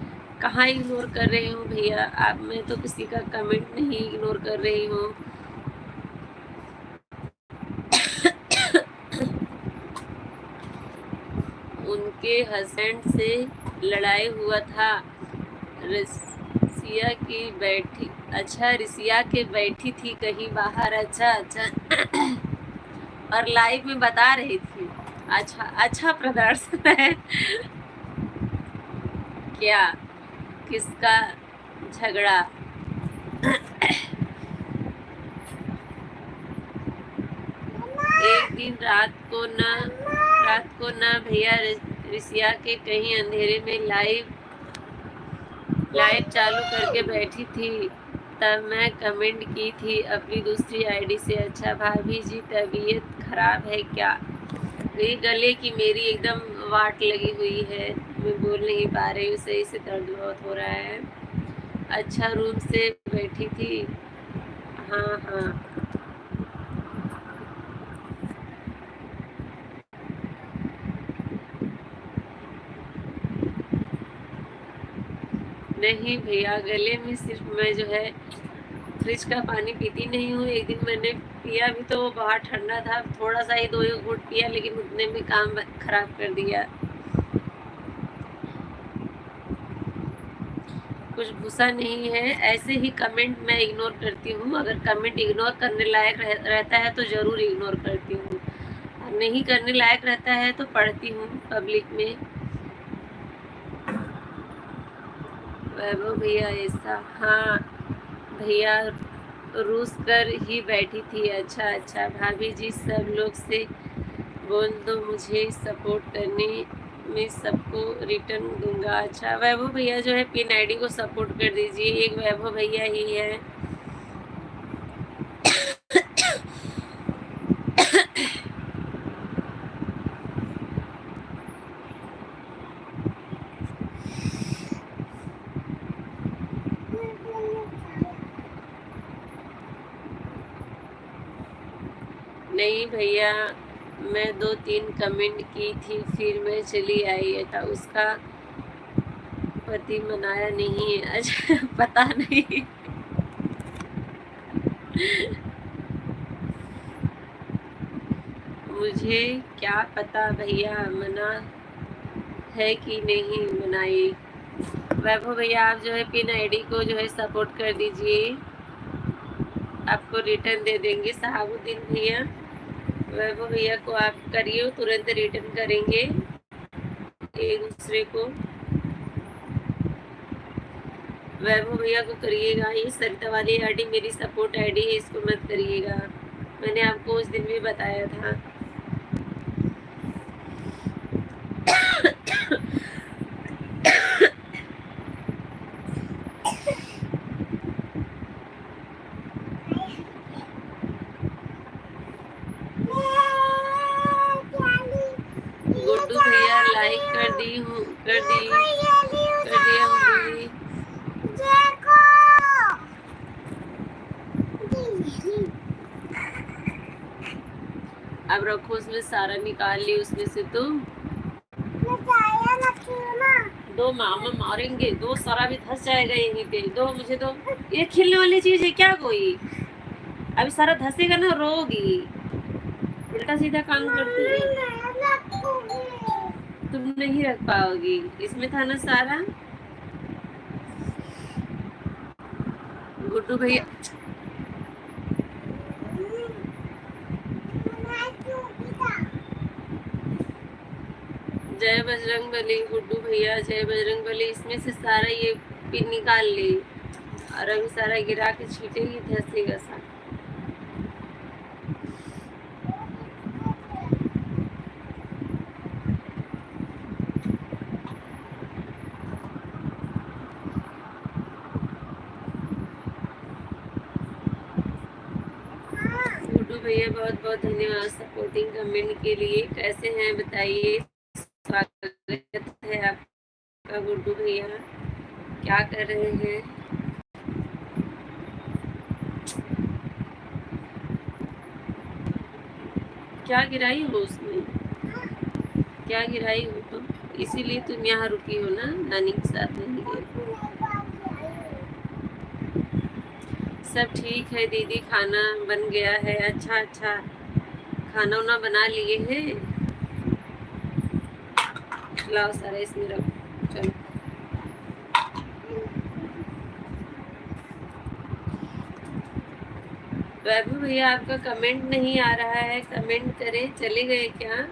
कहाँ इग्नोर कर रही हूँ भैया आप? मैं तो किसी का कमेंट नहीं इग्नोर कर रही हूँ। उनके हस्बैंड से लड़ाई हुआ था, रिसिया की बैठी। अच्छा, रिसिया के बैठी थी कहीं बाहर। अच्छा अच्छा। और लाइव में बता रही थी। अच्छा अच्छा, प्रदर्शन है क्या? किसका झगड़ा। एक दिन रात को ना भैया रिसिया के कहीं अंधेरे में लाइव चालू करके बैठी थी, तब मैं कमेंट की थी अपनी दूसरी आईडी से, अच्छा भाभी जी तबीयत खराब है क्या। ये गले की मेरी एकदम वाट लगी हुई है, मैं बोल नहीं पा रही हूँ सही से, दर्द बहुत हो रहा है। अच्छा रूम से बैठी थी। हाँ हाँ नहीं भैया, गले में सिर्फ मैं जो है फ्रिज का पानी पीती नहीं हूँ। एक दिन मैंने पिया भी तो वो बहुत ठंडा था, थोड़ा सा ही 2 घूंट पिया, लेकिन उतने में काम खराब कर दिया। कुछ गुस्सा नहीं है, ऐसे ही कमेंट मैं इग्नोर करती हूँ। अगर कमेंट इग्नोर करने लायक रहता है तो ज़रूर इग्नोर करती हूँ, और नहीं करने लायक रहता है तो पढ़ती हूँ पब्लिक में। वैभव भैया ऐसा, हाँ भैया रूस कर ही बैठी थी। अच्छा अच्छा भाभी जी सब लोग से बोल दो मुझे सपोर्ट करने में सबको रिटर्न दूंगा। अच्छा वैभव भैया जो है पिन आईडी को सपोर्ट कर दीजिए, एक वैभव भैया ही है। नहीं भैया, मैं 2-3 कमेंट की थी, फिर मैं चली आई था। उसका पति मनाया नहीं है। अच्छा पता नहीं। मुझे क्या पता भैया मना है कि नहीं मनाई। वैभव भैया आप जो है पिन आईडी को जो है सपोर्ट कर दीजिए, आपको रिटर्न दे देंगे। सहाबुद्दीन भैया वैभव भैया को आप करिए, तुरंत रिटर्न करेंगे एक दूसरे को। वैभव भैया को करिएगा, ये सरिता वाली आईडी मेरी सपोर्ट आईडी है, इसको मत करिएगा, मैंने आपको उस दिन भी बताया था। गुड्डू भैया लाइक कर दिया हूँ दीदी। अब रखो, उसमें सारा निकाल ली उसमें से। तुम दो मामा मारेंगे, दो सारा भी धस जाएगा यहीं पे। दो मुझे दो, ये खिलने वाली चीज है क्या कोई? अभी सारा धसेगा ना, रोगी। उल्टा सीधा काम करती है, तुम नहीं रख पाओगी। इसमें था ना सारा। गुड्डू भैया जय बजरंग बली। गुड्डू भैया जय बजरंग बली। इसमें से सारा ये पिन निकाल ली, और अभी सारा गिरा के छीटेगी, धसेगा सारा। गुड्डू भैया बहुत बहुत धन्यवाद सपोर्टिंग कमेंट के लिए। कैसे हैं बताइए, स्वागत है आपका गुड्डू भैया। क्या कर रहे हैं? क्या गिराई हो उसमें? क्या गिराई हो तुम? इसीलिए तुम यहाँ रुकी हो ना, नानी के साथ नहीं गई। सब ठीक है दीदी, खाना बन गया है। अच्छा अच्छा, खाना वाना बना लिए हैं? लाओ सारा इसमें रखो, चलो। वैभव भैया आपका कमेंट नहीं आ रहा है, कमेंट करें। चले गए क्या?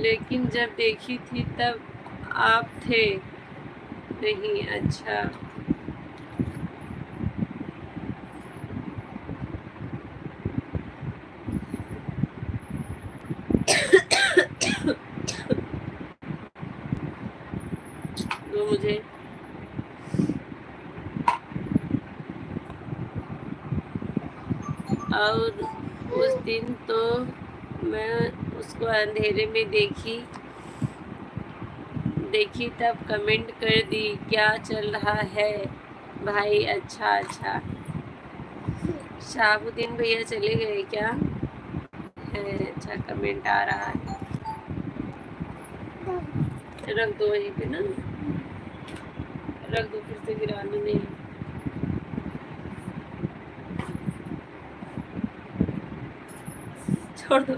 लेकिन जब देखी थी तब आप थे नहीं। अच्छा, तो मुझे और उस दिन तो मैं उसको अंधेरे में देखी तब कमेंट कर दी क्या चल रहा है भाई। अच्छा अच्छा, शाहबुद्दीन भैया चले गए क्या है? अच्छा, कमेंट आ रहा है, रख दो वहीं पे ना, रख दो, फिर से गिराना नहीं। छोड़ दो।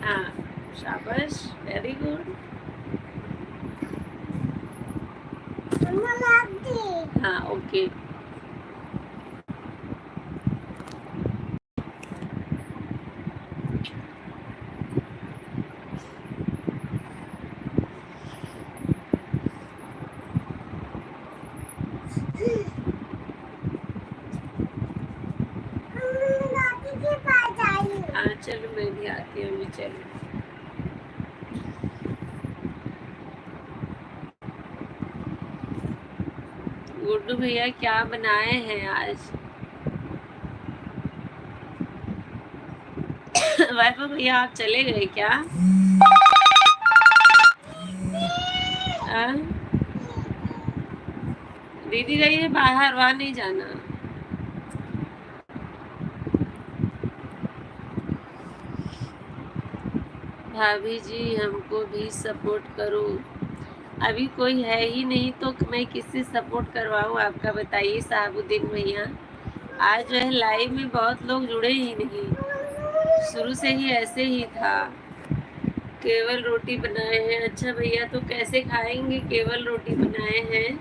हाँ, शाबाश, वेरी गुड। हाँ, ओके। हाँ चलो, मैं भी आती हूँ अभी, चलो। गुड्डू भैया क्या बनाए हैं आज? वैभव भैया आप चले गए क्या? दीदी गई है बाहर, वहां नहीं जाना। भाभी जी हमको भी सपोर्ट करो। अभी कोई है ही नहीं तो मैं किससे सपोर्ट करवाऊँ आपका, बताइए साहबुद्दीन भैया। आज जो है लाइव में बहुत लोग जुड़े ही नहीं, शुरू से ही ऐसे ही था। केवल रोटी बनाए हैं। अच्छा भैया, तो कैसे खाएंगे? केवल रोटी बनाए हैं।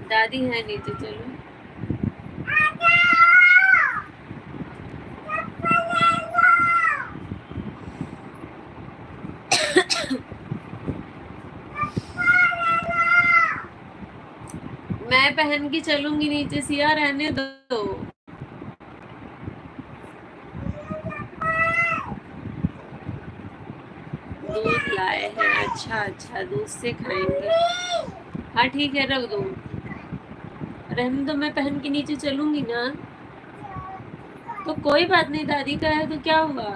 दादी है नीचे, चलो। मैं पहन के चलूंगी नीचे, सिया रहने दो। दूध लाए हैं। अच्छा अच्छा, दूध से खाएंगे। हाँ ठीक है, रख दो, रहने दो, मैं पहन के नीचे चलूंगी ना। तो कोई बात नहीं, दादी का है तो क्या हुआ?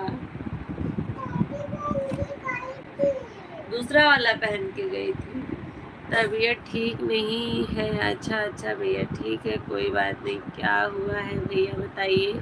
दूसरा वाला पहन के गई थी। तबीयत ठीक नहीं है। अच्छा अच्छा भैया, ठीक है, कोई बात नहीं। क्या हुआ है भैया, बताइए।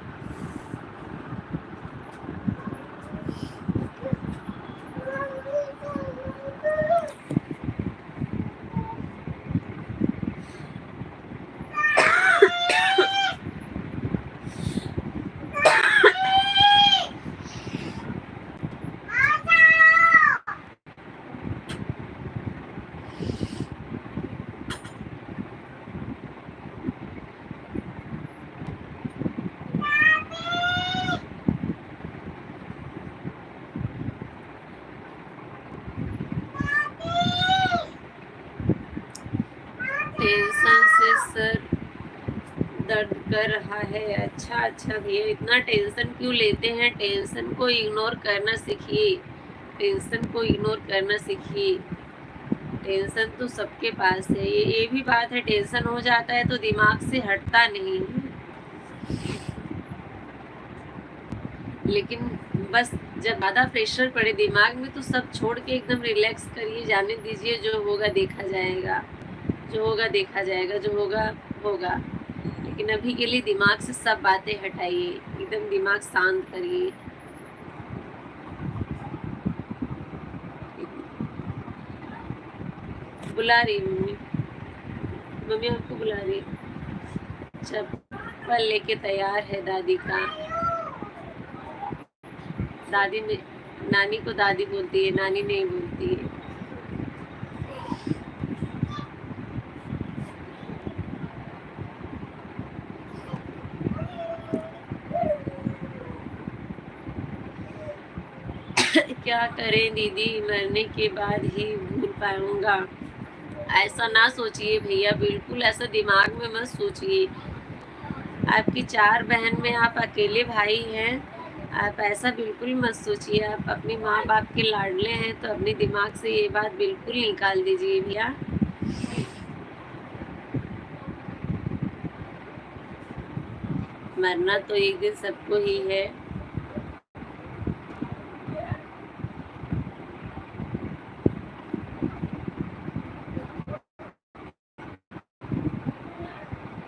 टेंशन से सर दर्द कर रहा है। अच्छा अच्छा भैया, इतना टेंशन क्यों लेते हैं? टेंशन को इग्नोर करना सीखिए, टेंशन को इग्नोर करना सीखिए। टेंशन तो सबके पास है, ये भी बात है। टेंशन हो जाता है तो दिमाग से हटता नहीं है, लेकिन बस जब ज़्यादा प्रेशर पड़े दिमाग में तो सब छोड़ के एकदम रिलैक्स करिए, जाने दीजिए। जो होगा देखा जाएगा, जो होगा देखा जाएगा, जो होगा होगा। लेकिन अभी के लिए दिमाग से सब बातें हटाइए, एकदम दिमाग शांत करिए। बुला रही मम्मी, मम्मी आपको बुला रही। चप्पल लेके तैयार है दादी का। दादी ने, नानी को दादी बोलती है, नानी नहीं बोलती है। क्या करें दीदी, मरने के बाद ही भूल पाऊंगा। ऐसा ना सोचिए भैया, बिल्कुल ऐसा दिमाग में मत सोचिए। आपकी 4 बहन में आप अकेले भाई हैं। आप ऐसा बिल्कुल मत सोचिए। आप अपने माँ बाप के लाडले हैं, तो अपने दिमाग से ये बात बिल्कुल निकाल दीजिए भैया। मरना तो एक दिन सबको ही है।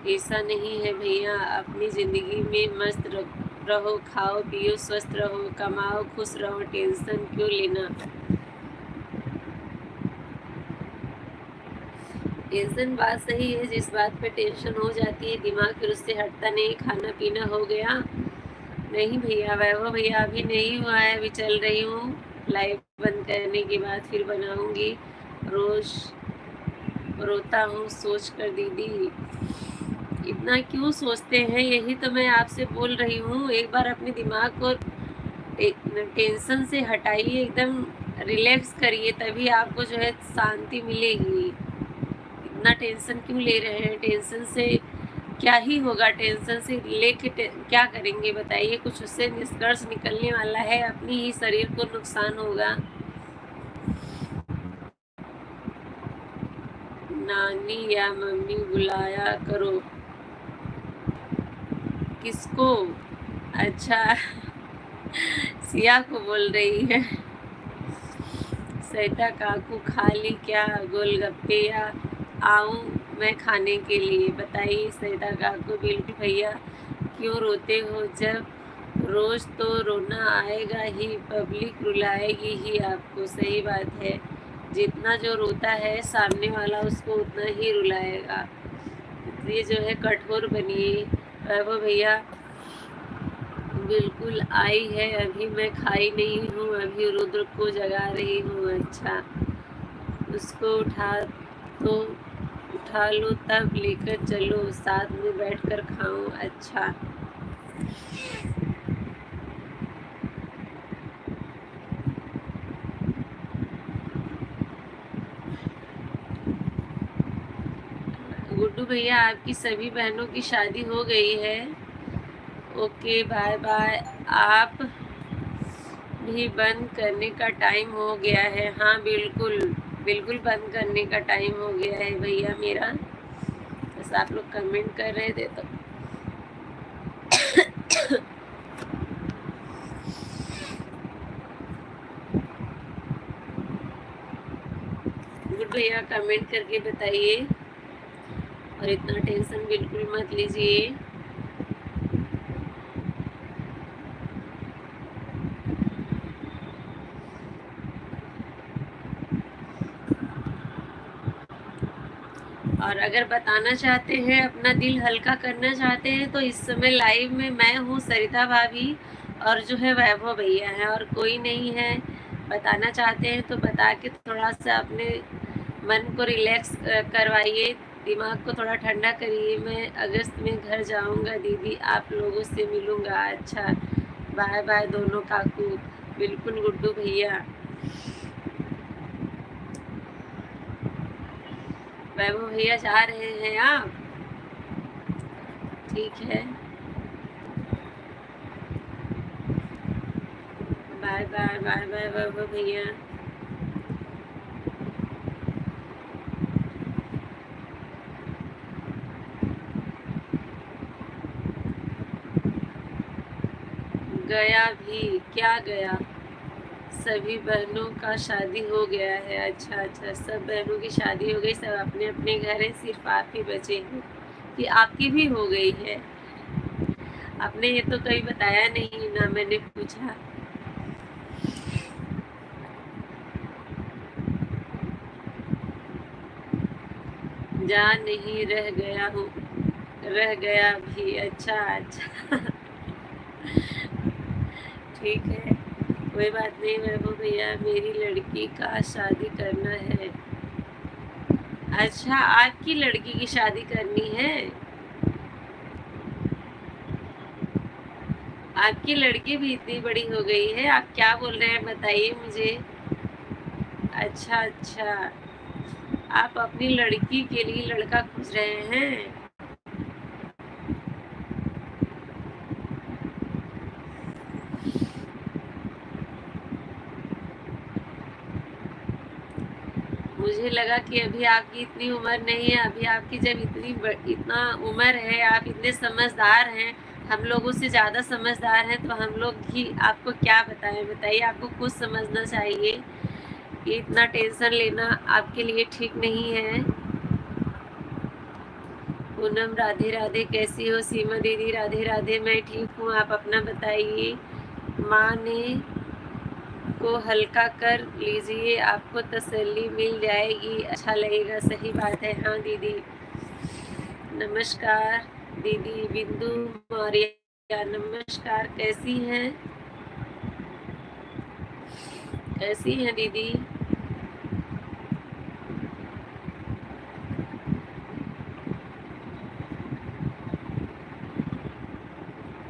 ऐसा नहीं है भैया, अपनी जिंदगी में मस्त रहो, खाओ पियो, स्वस्थ रहो, कमाओ, खुश रहो, टेंशन क्यों लेना। टेंशन बात सही है, जिस बात पे टेंशन हो जाती है दिमाग फिर उससे हटता नहीं। खाना पीना हो गया? नहीं भैया, वैभव भैया अभी नहीं हुआ है, अभी चल रही हूँ। लाइव बंद करने के बाद फिर बनाऊंगी। रोज रोता हूँ सोच कर दीदी। इतना क्यों सोचते हैं, यही तो मैं आपसे बोल रही हूँ। एक बार अपने दिमाग को टेंशन से हटाइए, एकदम रिलैक्स करिए, तभी आपको जो है शांति मिलेगी। इतना टेंशन क्यों ले रहे हैं? टेंशन से क्या ही होगा? टेंशन से लेके क्या करेंगे बताइए? कुछ उससे निष्कर्ष निकलने वाला है? अपनी ही शरीर को नुकसान होगा। नानी या मम्मी बुलाया करो। किसको? अच्छा सिया को बोल रही है। सरिता काकू खा ली क्या गोलगप्पे, या आऊं मैं खाने के लिए? बताइए सरिता काकू। बिल्कुल भैया, क्यों रोते हो? जब रोज तो रोना आएगा ही, पब्लिक रुलाएगी ही आपको। सही बात है, जितना जो रोता है सामने वाला उसको उतना ही रुलाएगा। इसलिए जो है कठोर बनिए। वैभव भैया बिल्कुल आई है, अभी मैं खाई नहीं हूँ, अभी रुद्र को जगा रही हूँ। अच्छा, उसको तो उठा लो, तब लेकर चलो, साथ में बैठकर खाऊं। अच्छा, गुड्डू भैया आपकी सभी बहनों की शादी हो गई है। Okay bye bye. आप भी बंद करने का टाइम हो गया है। हाँ बिल्कुल बिल्कुल बंद करने का टाइम हो गया है भैया मेरा। बस आप लोग कमेंट कर रहे थे तो गुड भैया कमेंट करके बताइए, और इतना टेंशन बिल्कुल मत लीजिए। और अगर बताना चाहते हैं, अपना दिल हल्का करना चाहते हैं, तो इस समय लाइव में मैं हूँ, सरिता भाभी और जो है वैभव भैया है, और कोई नहीं है। बताना चाहते हैं तो बता के थोड़ा सा अपने मन को रिलैक्स करवाइए, दिमाग को थोड़ा ठंडा करिए। मैं अगस्त में घर जाऊंगा दीदी, आप लोगों से मिलूंगा। अच्छा बाय बाय दोनों काकू। बिल्कुल गुड्डू भैया। वैभव भैया जा रहे हैं आप? ठीक है, बाय बाय बाय बाय वैभव भैया। गया भी? क्या गया? सभी बहनों का शादी हो गया है। अच्छा अच्छा, सब बहनों की शादी हो गई, सब अपने अपने घर है, सिर्फ आप ही बचे हैं कि आपकी भी हो गई है? आपने ये तो कभी बताया नहीं ना, मैंने पूछा। जा नहीं रह गया हूँ, रह गया भी। अच्छा अच्छा ठीक है, कोई बात नहीं वैभव भैया, मेरी लड़की का शादी करना है। अच्छा, आपकी लड़की की शादी करनी है? आपकी लड़की भी इतनी बड़ी हो गई है, आप क्या बोल रहे हैं बताइए मुझे। अच्छा अच्छा, आप अपनी लड़की के लिए लड़का खोज रहे हैं। मुझे लगा कि अभी आपकी इतनी उम्र नहीं है, अभी आपकी जब इतना उम्र है, आप इतने समझदार हैं, हम लोगों से ज़्यादा समझदार हैं, तो हम लोग ही आपको क्या बताएं। बताइए, आपको खुद समझना चाहिए कि इतना टेंशन लेना आपके लिए ठीक नहीं है। पूनम राधे राधे, कैसी हो। सीमा दीदी राधे राधे, मैं ठीक हूँ, आप अपना बताइए। माँ ने को हल्का कर लीजिए, आपको तसल्ली मिल जाएगी, अच्छा लगेगा। सही बात है, हाँ दीदी। नमस्कार दीदी बिंदु मौर्य, नमस्कार, कैसी हैं, कैसी हैं दीदी।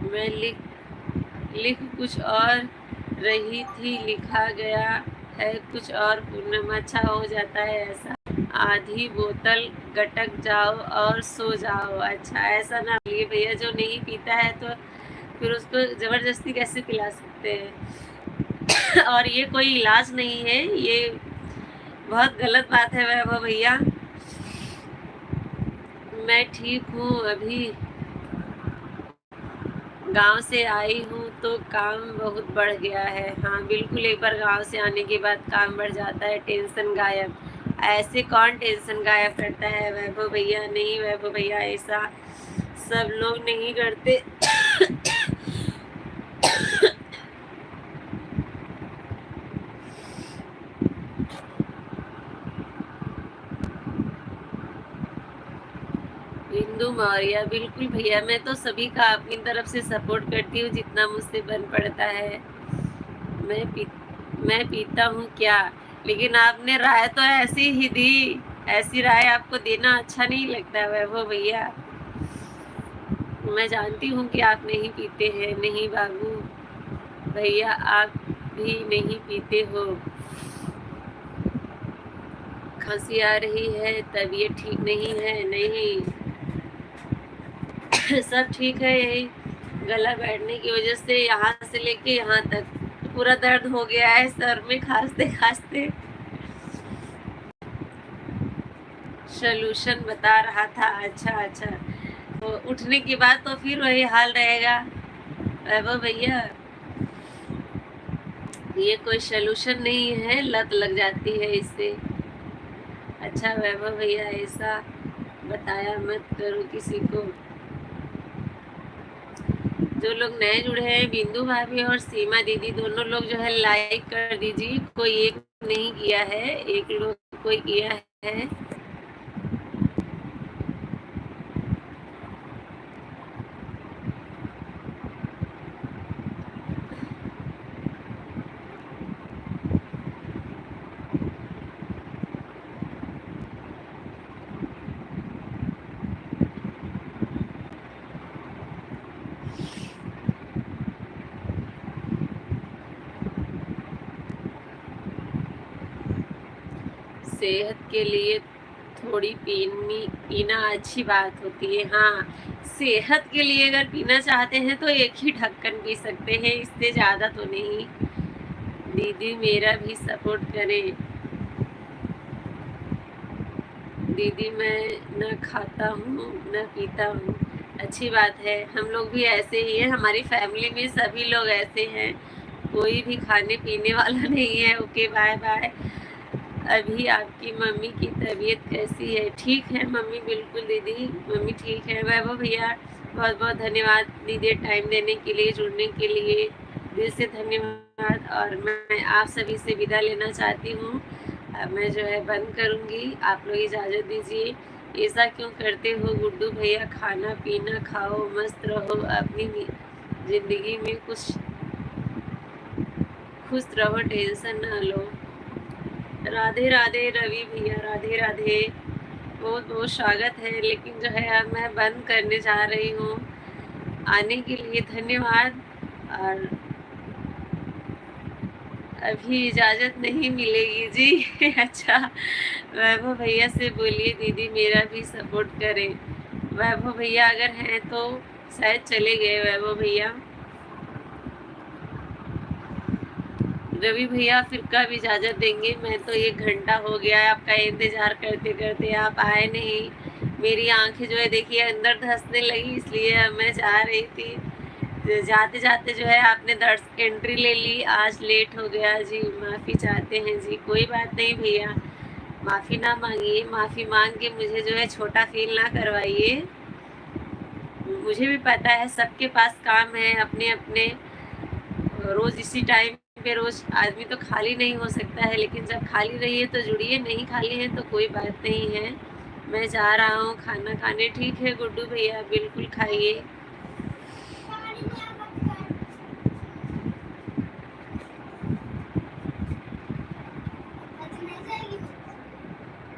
मैं लिख कुछ और रही थी, लिखा गया है कुछ और। पूनम, अच्छा हो जाता है ऐसा। आधी बोतल गटक जाओ और सो जाओ। अच्छा, ऐसा ना बोलिए भैया, जो नहीं पीता है तो फिर उसको जबरदस्ती कैसे पिला सकते हैं। और ये कोई इलाज नहीं है, ये बहुत गलत बात है वैभव भैया। मैं ठीक हूँ, अभी गांव से आई हूँ तो काम बहुत बढ़ गया है। हाँ बिल्कुल, एक बार गांव से आने के बाद काम बढ़ जाता है, टेंशन गायब। ऐसे कौन टेंशन गायब करता है वैभव भैया। नहीं वैभव भैया, ऐसा सब लोग नहीं करते। बिंदु मौर्य, बिल्कुल भैया, मैं तो सभी का अपनी तरफ से सपोर्ट करती हूँ जितना मुझसे बन पड़ता है। मैं पी मैं पीता हूँ क्या, लेकिन आपने राय तो ऐसी ही दी। ऐसी राय आपको देना अच्छा नहीं लगता वैभव भैया। मैं जानती हूँ कि आप नहीं पीते हैं। नहीं बाबू भैया, आप भी नहीं पीते हो। खांसी आ रही है, तबीयत ठीक नहीं है। नहीं सब ठीक है, यही गला बैठने की वजह से यहाँ से लेके यहाँ तक पूरा दर्द हो गया है सर में, खांसते खांसते। सोल्यूशन बता रहा था। अच्छा अच्छा, तो उठने के बाद तो फिर वही हाल रहेगा वैभव भैया। ये कोई सोल्यूशन नहीं है, लत लग जाती है इससे। अच्छा वैभव भैया, ऐसा बताया मत करो किसी को। जो लोग नए जुड़े हैं, बिंदु भाभी और सीमा दीदी, दोनों लोग जो है लाइक कर दीजिए। कोई एक नहीं किया है, एक लोग कोई किया है। सेहत के लिए थोड़ी पीना अच्छी बात होती है। हाँ, सेहत के लिए अगर पीना चाहते हैं तो एक ही ढक्कन पी सकते हैं, इससे ज़्यादा तो नहीं। दीदी मेरा भी सपोर्ट करें। दीदी मैं न खाता हूँ न पीता हूँ। अच्छी बात है, हम लोग भी ऐसे ही हैं, हमारी फैमिली में सभी लोग ऐसे हैं, कोई भी खाने पीने वाला नहीं है। Okay bye bye. अभी आपकी मम्मी की तबीयत कैसी है। ठीक है मम्मी, बिल्कुल दीदी, मम्मी ठीक है। वैभव भैया बहुत बहुत धन्यवाद दीदी, टाइम देने के लिए, जुड़ने के लिए दिल से धन्यवाद। और मैं आप सभी से विदा लेना चाहती हूँ। अब मैं जो है बंद करूँगी, आप लोग इजाज़त दीजिए। ऐसा क्यों करते हो गुड्डू भैया, खाना पीना खाओ, मस्त रहो, अपनी ज़िंदगी में कुछ खुश रहो, टेंशन ना लो। राधे राधे रवि भैया, राधे राधे, बहुत बहुत स्वागत है। लेकिन जो है अब मैं बंद करने जा रही हूँ। आने के लिए धन्यवाद। और अभी इजाज़त नहीं मिलेगी जी। अच्छा, वैभव भैया से बोलिए दीदी मेरा भी सपोर्ट करें। वैभव भैया अगर हैं तो शायद चले गए वैभव भैया। रवि भैया फिर कब इजाज़त देंगे? मैं तो 1 घंटा हो गया है आपका इंतज़ार करते करते, आप आए नहीं। मेरी आंखें जो है देखिए अंदर धंसने लगी, इसलिए अब मैं जा रही थी। जाते जाते जो है आपने दर्श एंट्री ले ली, आज लेट हो गया जी, माफ़ी चाहते हैं जी। कोई बात नहीं भैया, माफ़ी ना मांगिए, माफ़ी मांग के मुझे जो है छोटा फील ना करवाइए। मुझे भी पता है सबके पास काम है अपने अपने, रोज़ इसी टाइम पे रोज़ आदमी तो खाली नहीं हो सकता है, लेकिन जब खाली रहिए तो जुड़िए, नहीं खाली है तो कोई बात नहीं है। मैं जा रहा हूँ खाना खाने। ठीक है गुड्डू भैया, बिल्कुल खाइए।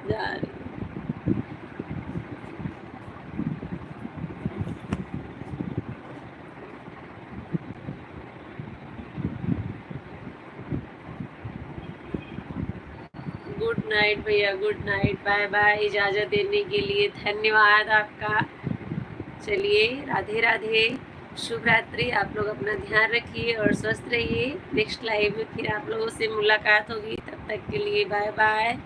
जा रही गुड नाइट भैया, गुड नाइट, बाय बाय। इजाज़त देने के लिए धन्यवाद आपका। चलिए राधे राधे, शुभ रात्रि। आप लोग अपना ध्यान रखिए और स्वस्थ रहिए। नेक्स्ट लाइव में फिर आप लोगों से मुलाकात होगी, तब तक के लिए बाय बाय।